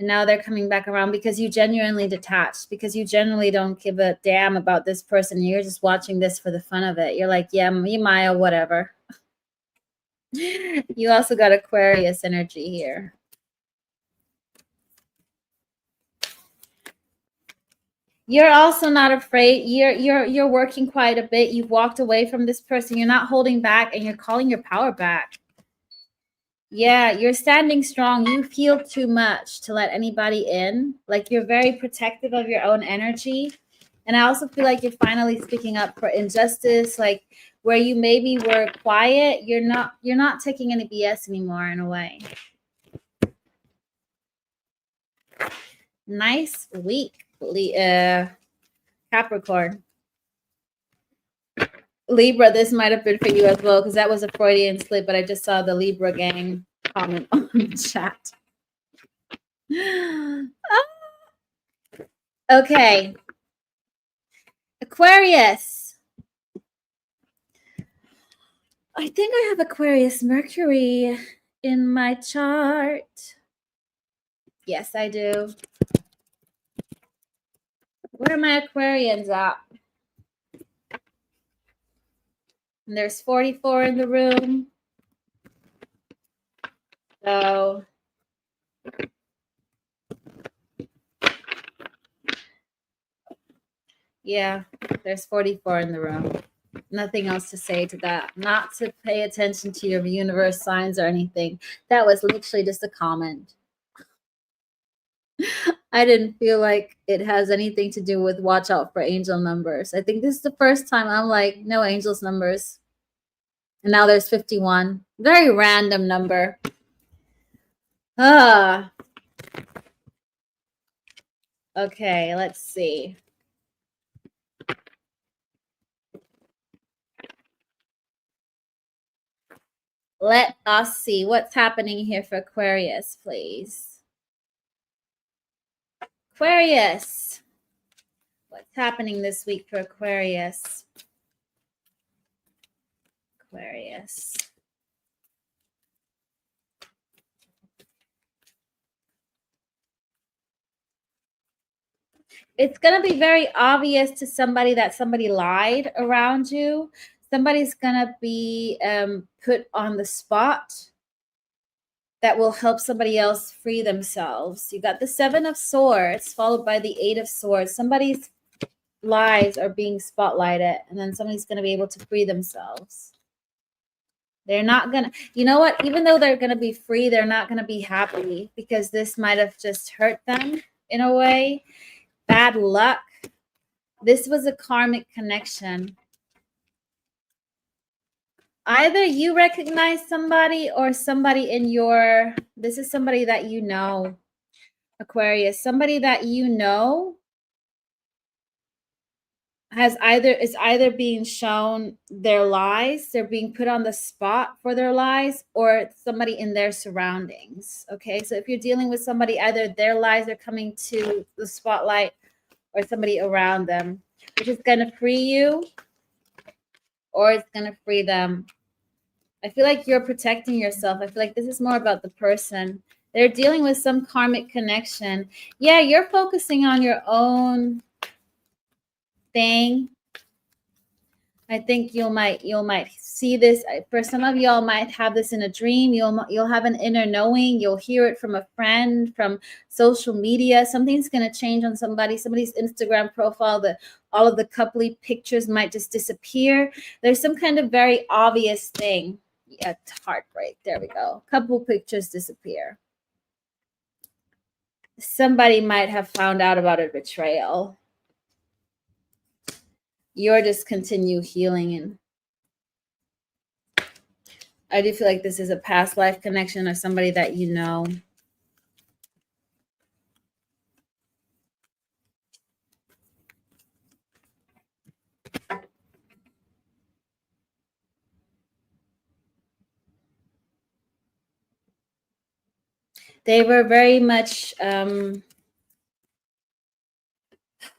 And now they're coming back around because you genuinely detached, because you genuinely don't give a damn about this person. You're just watching this for the fun of it. You're like, yeah, me, Maya, whatever. You also got Aquarius energy here. You're also not afraid. You're working quite a bit. You've walked away from this person. You're not holding back, and you're calling your power back. Yeah, you're standing strong. You feel too much to let anybody in. Like, you're very protective of your own energy. And I also feel like you're finally speaking up for injustice, like where you maybe were quiet, you're not taking any BS anymore in a way. Nice week, Capricorn. Libra, this might have been for you as well, because that was a Freudian slip, but I just saw the Libra gang comment on the chat. Okay. Aquarius. I think I have Aquarius Mercury in my chart. Yes, I do. Where are my Aquarians at? And there's 44 in the room. So yeah, there's 44 in the room. Nothing else to say to that. Not to pay attention to your universe signs or anything. That was literally just a comment. I didn't feel like it has anything to do with watch out for angel numbers. I think this is the first time I'm like, no angels numbers. And now there's 51. Very random number. Okay, let's see. Let us see what's happening here for Aquarius, please. Aquarius. What's happening this week for Aquarius? Aquarius. It's going to be very obvious to somebody that somebody lied around you. Somebody's going to be put on the spot that will help somebody else free themselves. You got the 7 of Swords followed by the 8 of Swords. Somebody's lies are being spotlighted, and then somebody's going to be able to free themselves. They're not going to, you know what? Even though they're going to be free, they're not going to be happy because this might have just hurt them in a way. Bad luck. This was a karmic connection. Either you recognize somebody or somebody in your, this is somebody that you know, Aquarius, somebody that you know is either being shown their lies, they're being put on the spot for their lies, or somebody in their surroundings. Okay, so if you're dealing with somebody, either their lies are coming to the spotlight or somebody around them, which is going to free you or it's going to free them. I feel like you're protecting yourself. I feel like this is more about the person. They're dealing with some karmic connection. Yeah, you're focusing on your own thing. I think you might see this. For some of y'all might have this in a dream. You'll have an inner knowing. You'll hear it from a friend, from social media. Something's going to change on somebody's Instagram profile. All of the coupley pictures might just disappear. There's some kind of very obvious thing. Yeah, heartbreak. There we go. Couple pictures disappear. Somebody might have found out about a betrayal. You're just continue healing, and I do feel like this is a past life connection or somebody that you know. They were very much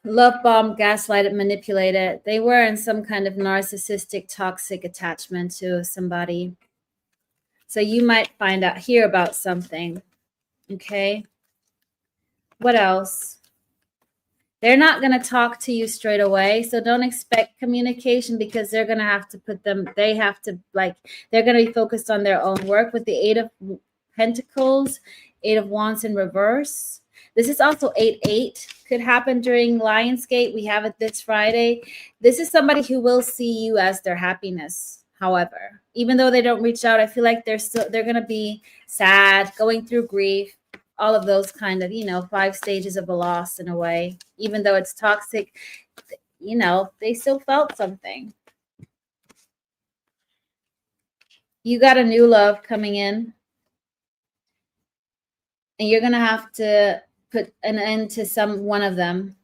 love bombed, gaslighted, manipulated. They were in some kind of narcissistic, toxic attachment to somebody. So you might hear about something. Okay. What else? They're not going to talk to you straight away. So don't expect communication because they're going to have to they have to, like, they're going to be focused on their own work with the Eight of Pentacles, Eight of Wands in reverse. This is also 8-8. Could happen during Lionsgate. We have it this Friday. This is somebody who will see you as their happiness. However, even though they don't reach out, I feel like they're going to be sad, going through grief, all of those kind of, 5 stages of a loss in a way. Even though it's toxic, they still felt something. You got a new love coming in, and you're going to have to put an end to one of them.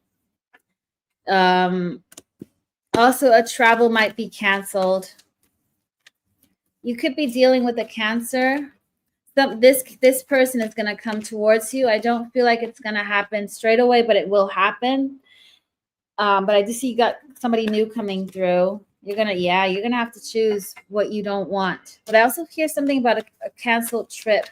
Also, a travel might be canceled. You could be dealing with a Cancer. This person is going to come towards you. I don't feel like it's going to happen straight away, but it will happen. But I just see you got somebody new coming through. You're going to have to choose what you don't want. But I also hear something about a canceled trip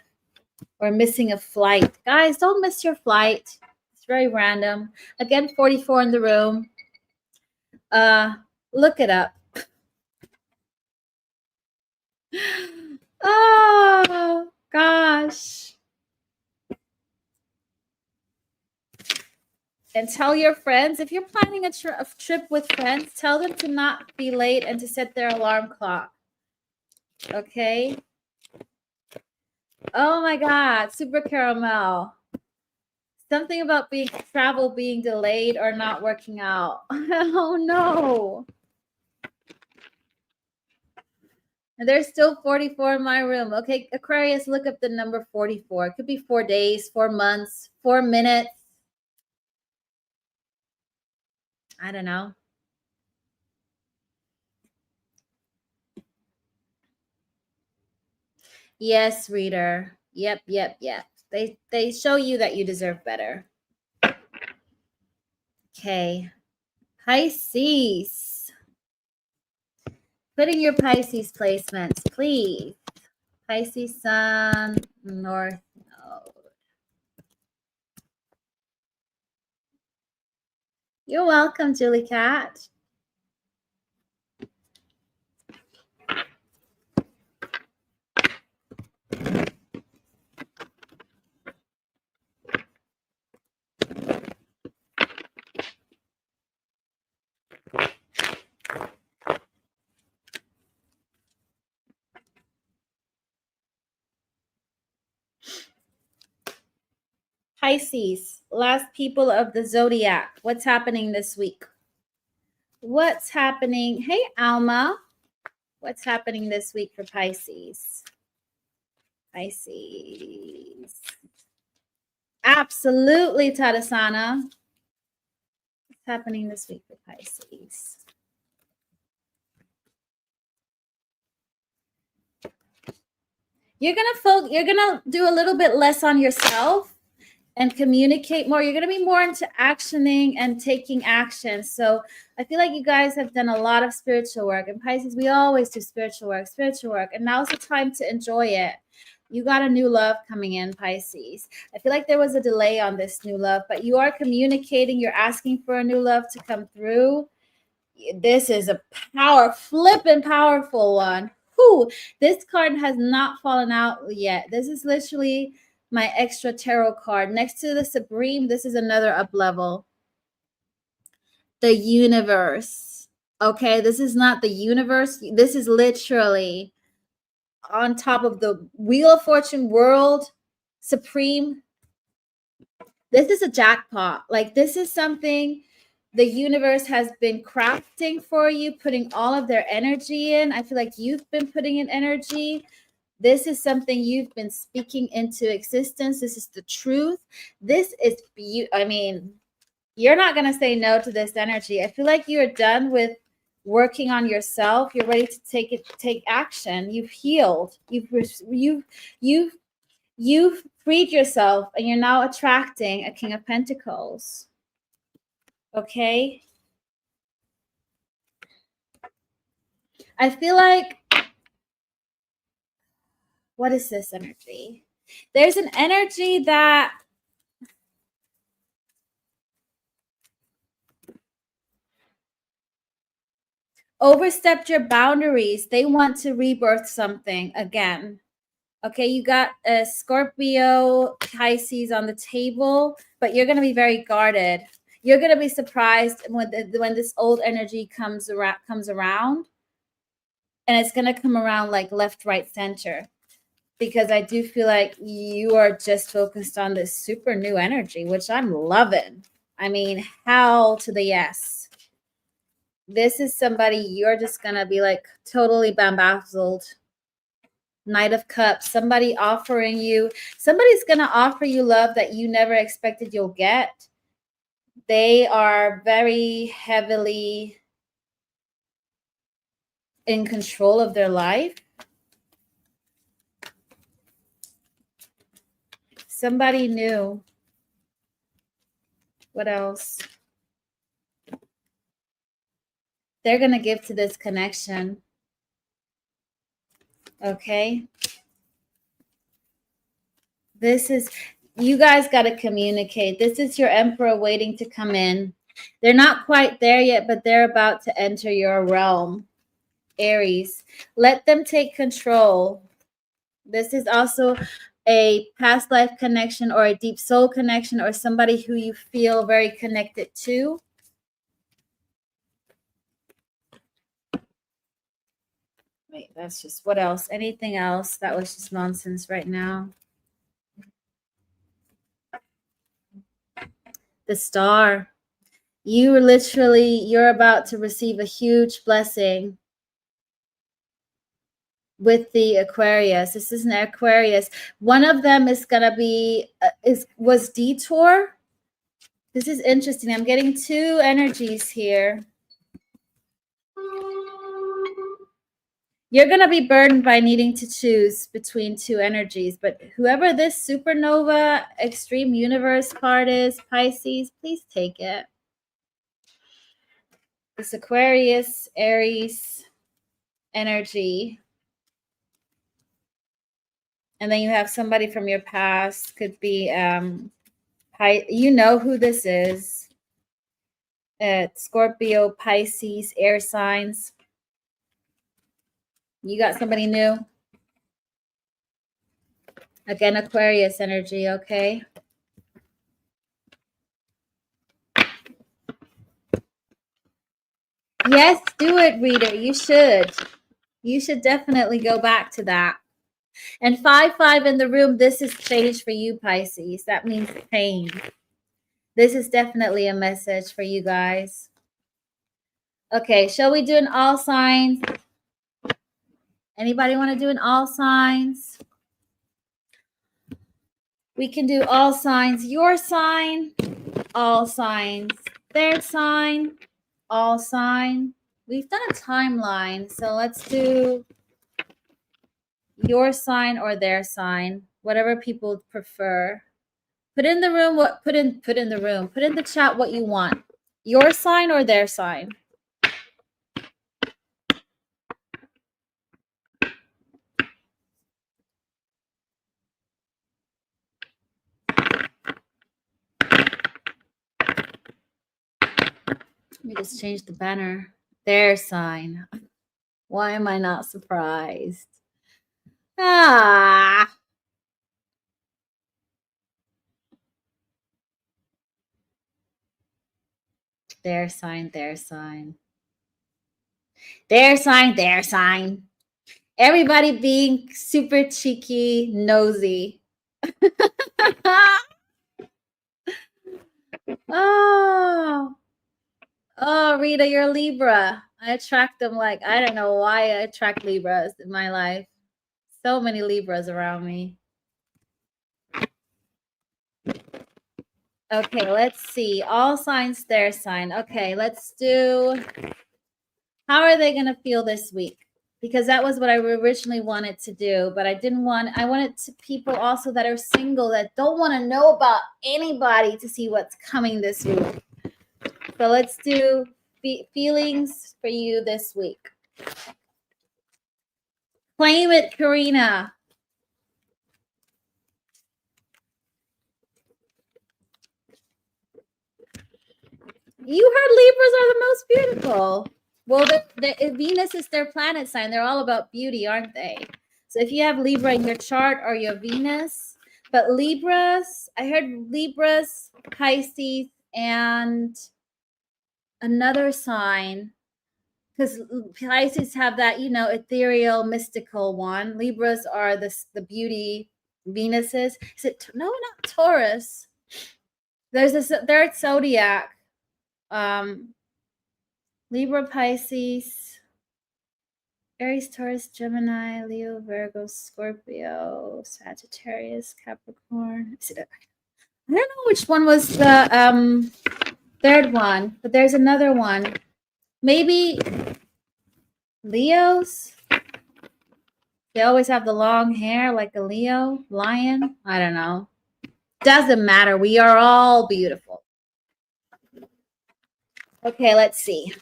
or missing a flight. Guys, don't miss your flight. It's very random. Again, 44 in the room. Look it up. Oh, gosh. And tell your friends, if you're planning a trip with friends, tell them to not be late and to set their alarm clock. Okay? Oh my God, Super Caramel. Something about travel being delayed or not working out. Oh no. And there's still 44 in my room. Okay, Aquarius, look up the number 44. It could be 4 days, 4 months, 4 minutes. I don't know. Yes, reader. Yep. They show you that you deserve better. Okay. Pisces. Put in your Pisces placements, please. Pisces Sun, North Node. You're welcome, Julie Cat. Pisces, last people of the zodiac. What's happening this week? What's happening? Hey, Alma. What's happening this week for Pisces? Pisces. Absolutely, Tadasana. What's happening this week for Pisces? You're gonna do a little bit less on yourself and communicate more. You're going to be more into actioning and taking action. So I feel like you guys have done a lot of spiritual work. In Pisces, we always do spiritual work. And now's the time to enjoy it. You got a new love coming in, Pisces. I feel like there was a delay on this new love, but you are communicating. You're asking for a new love to come through. This is a flipping powerful one. Whew, this card has not fallen out yet. This is literally my extra tarot card. Next to the Supreme, this is another up level. The Universe. Okay, this is not the universe. This is literally on top of the Wheel of Fortune, World, Supreme. This is a jackpot. Like, this is something the universe has been crafting for you, putting all of their energy in. I feel like you've been putting in energy. This is something you've been speaking into existence. This is the truth. This is I mean, you're not going to say no to this energy. I feel like you're done with working on yourself. You're ready to take action. You've healed. You've freed yourself, and you're now attracting a King of Pentacles. Okay? I feel like, what is this energy? There's an energy that overstepped your boundaries. They want to rebirth something again. Okay, you got a Scorpio, Pisces on the table, but you're going to be very guarded. You're going to be surprised when this old energy comes around, and it's going to come around like left, right, center, because I do feel like you are just focused on this super new energy, which I'm loving. I mean, hell to the yes. This is somebody you're just going to be like totally bamboozled. Knight of Cups, somebody's going to offer you love that you never expected you'll get. They are very heavily in control of their life. Somebody new. What else? They're going to give to this connection. Okay. You guys got to communicate. This is your emperor waiting to come in. They're not quite there yet, but they're about to enter your realm. Aries, let them take control. This is also a past life connection or a deep soul connection or somebody who you feel very connected to. Wait, that's just, what else? Anything else? That was just nonsense right now. The Star. You're about to receive a huge blessing with the Aquarius. This is an Aquarius. One of them is going to be, was Detour. This is interesting. I'm getting two energies here. You're going to be burdened by needing to choose between two energies, but whoever this supernova extreme universe card is, Pisces, please take it. This Aquarius, Aries energy. And then you have somebody from your past, could be, you know who this is. Scorpio, Pisces, air signs. You got somebody new. Again, Aquarius energy, okay? Yes, do it, reader. You should. You should definitely go back to that. And 5-5 in the room, this is change for you, Pisces. That means pain. This is definitely a message for you guys. Okay, shall we do an all signs? Anybody want to do an all signs? We can do all signs, your sign, all signs, their sign, all sign. We've done a timeline, so let's do your sign or their sign, whatever people prefer. Put in the room put in the chat what you want. Your sign or their sign. Let me just change the banner. Their sign. Why am I not surprised? Ah. Their sign, their sign. Their sign, their sign. Everybody being super cheeky, nosy. Oh, Rita, you're a Libra. I attract them like, I don't know why I attract Libras in my life. So many Libras around me. Okay, let's see. All signs, their sign. Okay, let's do, how are they going to feel this week? Because that was what I originally wanted to do, but I wanted to people also that are single that don't want to know about anybody to see what's coming this week. So let's do feelings for you this week. Claim it, Karina. You heard Libras are the most beautiful. Well, Venus is their planet sign. They're all about beauty, aren't they? So if you have Libra in your chart or your Venus, but Libras, I heard Libras, Pisces, and another sign, because Pisces have that, ethereal, mystical one. Libras are the beauty Venuses. Is it no, not Taurus? There's a third zodiac. Libra, Pisces, Aries, Taurus, Gemini, Leo, Virgo, Scorpio, Sagittarius, Capricorn. I don't know which one was the third one, but there's another one. Maybe Leos. They always have the long hair like a Leo, lion. I don't know. Doesn't matter. We are all beautiful. Okay, let's see.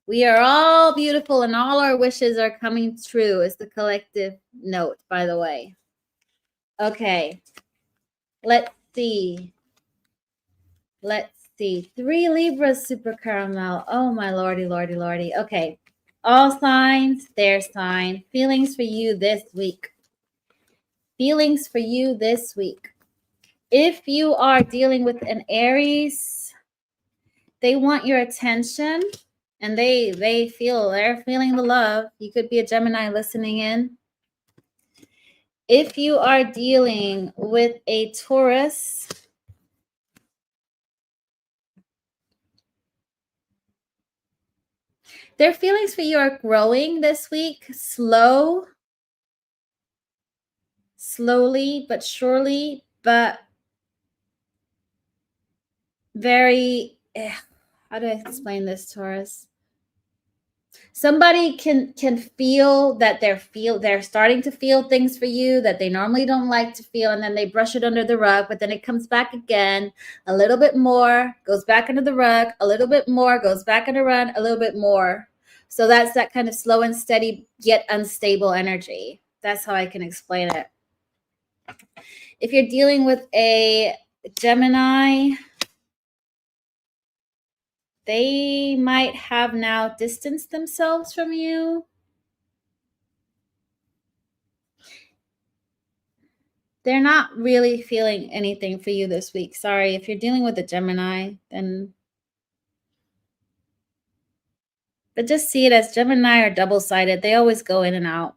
We are all beautiful and all our wishes are coming true is the collective note, by the way. Okay. Let's see. Let's see. 3 Libras, super caramel. Oh, my lordy, lordy, lordy. Okay. All signs, their sign. Feelings for you this week. Feelings for you this week. If you are dealing with an Aries, they want your attention and they're feeling the love. You could be a Gemini listening in. If you are dealing with a Taurus, their feelings for you are growing this week, slowly but surely, but very, how do I explain this, Taurus? Somebody can feel that they're starting to feel things for you that they normally don't like to feel, and then they brush it under the rug, but then it comes back again, a little bit more, goes back under the rug, a little bit more, goes back under the rug, a little bit more. So that's that kind of slow and steady yet unstable energy. That's how I can explain it. If you're dealing with a Gemini, they might have now distanced themselves from you. They're not really feeling anything for you this week. Sorry, if you're dealing with a Gemini, then. But just see it as Gemini are double-sided. They always go in and out.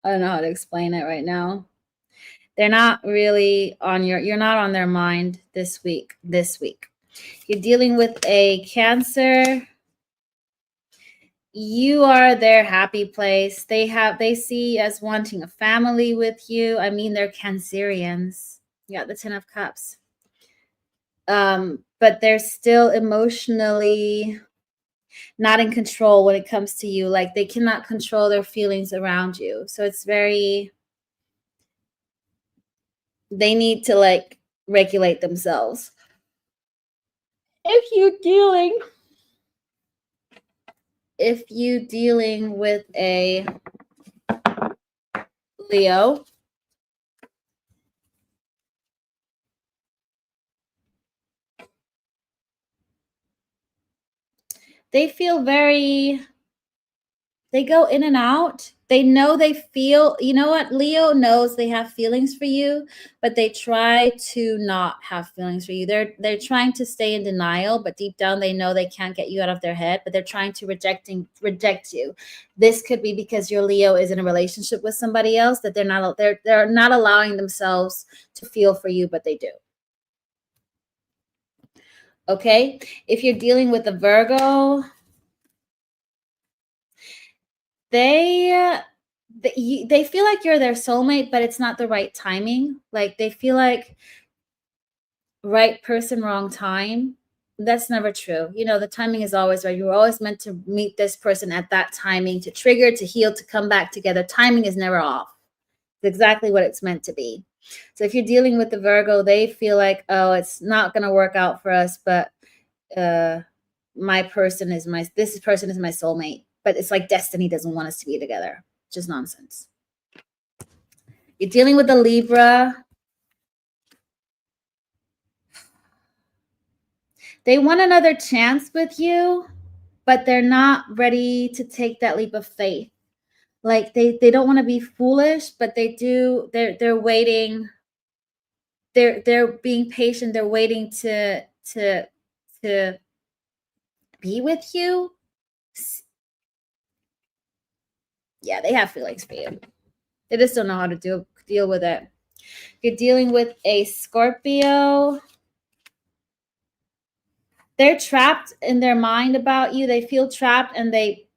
I don't know how to explain it right now. They're not really you're not on their mind this week. You're dealing with a Cancer. You are their happy place. They see you as wanting a family with you. I mean, they're Cancerians. You got the 10 of Cups. But they're still emotionally not in control when it comes to you. Like they cannot control their feelings around you. So it's they need to regulate themselves. If you dealing with a Leo, they feel they go in and out. They know they feel, you know what? Leo knows they have feelings for you, but they try to not have feelings for you. They're trying to stay in denial, but deep down they know they can't get you out of their head, but they're trying to reject you. This could be because your Leo is in a relationship with somebody else that they're not allowing themselves to feel for you, but they do. Okay? If you're dealing with a Virgo, they feel like you're their soulmate, but it's not the right timing. Like they feel like right person, wrong time. That's never true. The timing is always right. You're always meant to meet this person at that timing, to trigger, to heal, to come back together. Timing is never off. It's exactly what it's meant to be. So if you're dealing with the Virgo, they feel like, oh, it's not going to work out for us, but this person is my soulmate. But it's like destiny doesn't want us to be together. Just nonsense. You're dealing with a Libra. They want another chance with you, but they're not ready to take that leap of faith. Like they don't want to be foolish, but they're waiting. They're being patient. They're waiting to be with you. Yeah, they have feelings for you. They just don't know how to deal with it. You're dealing with a Scorpio. They're trapped in their mind about you. They feel trapped,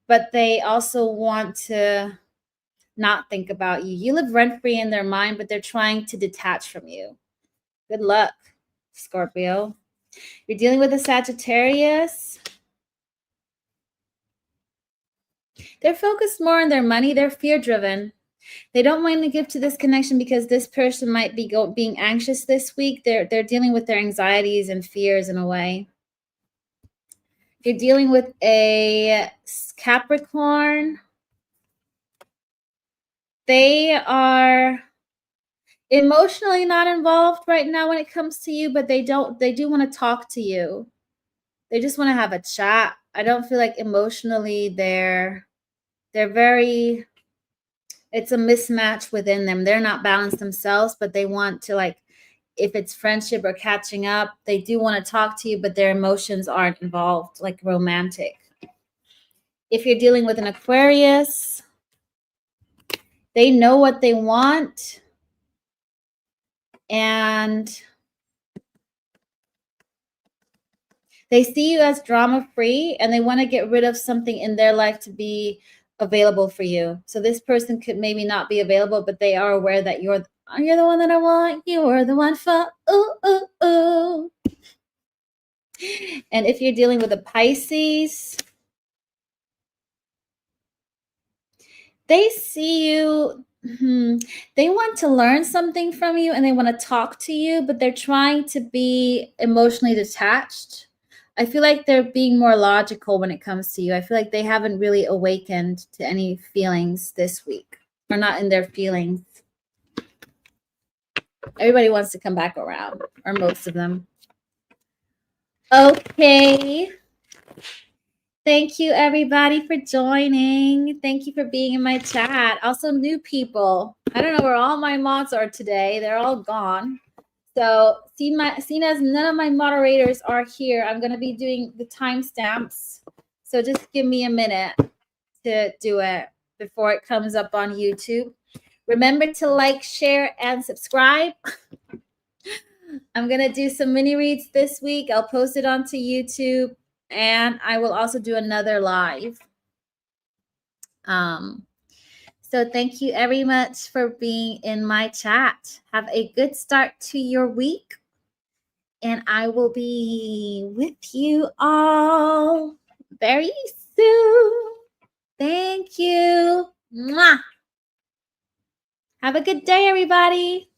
but they also want to not think about you. You live rent-free in their mind, but they're trying to detach from you. Good luck, Scorpio. You're dealing with a Sagittarius. They're focused more on their money. They're fear-driven. They don't want to give to this connection because this person might be being anxious this week. They're dealing with their anxieties and fears in a way. You're dealing with a Capricorn. They are emotionally not involved right now when it comes to you, but they do want to talk to you. They just want to have a chat. I don't feel like emotionally they're very, it's a mismatch within them. They're not balanced themselves, but they want to, like, if it's friendship or catching up, they do want to talk to you, but their emotions aren't involved, like romantic. If you're dealing with an Aquarius, they know what they want, and they see you as drama free, and they want to get rid of something in their life to be available for you. So this person could maybe not be available, but they are aware that you're the one that I want. You're the one for ooh, ooh, ooh. And if you're dealing with a Pisces, they see you. They want to learn something from you and they want to talk to you, but they're trying to be emotionally detached. I feel like they're being more logical when it comes to you. I feel like they haven't really awakened to any feelings this week, or not in their feelings. Everybody wants to come back around, or most of them. Okay. Thank you, everybody, for joining. Thank you for being in my chat. Also, new people. I don't know where all my mods are today. They're all gone. So, seeing as none of my moderators are here, I'm going to be doing the timestamps. So, just give me a minute to do it before it comes up on YouTube. Remember to like, share, and subscribe. I'm going to do some mini reads this week. I'll post it onto YouTube. And I will also do another live. So thank you very much for being in my chat. Have a good start to your week. And I will be with you all very soon. Thank you. Mwah. Have a good day, everybody.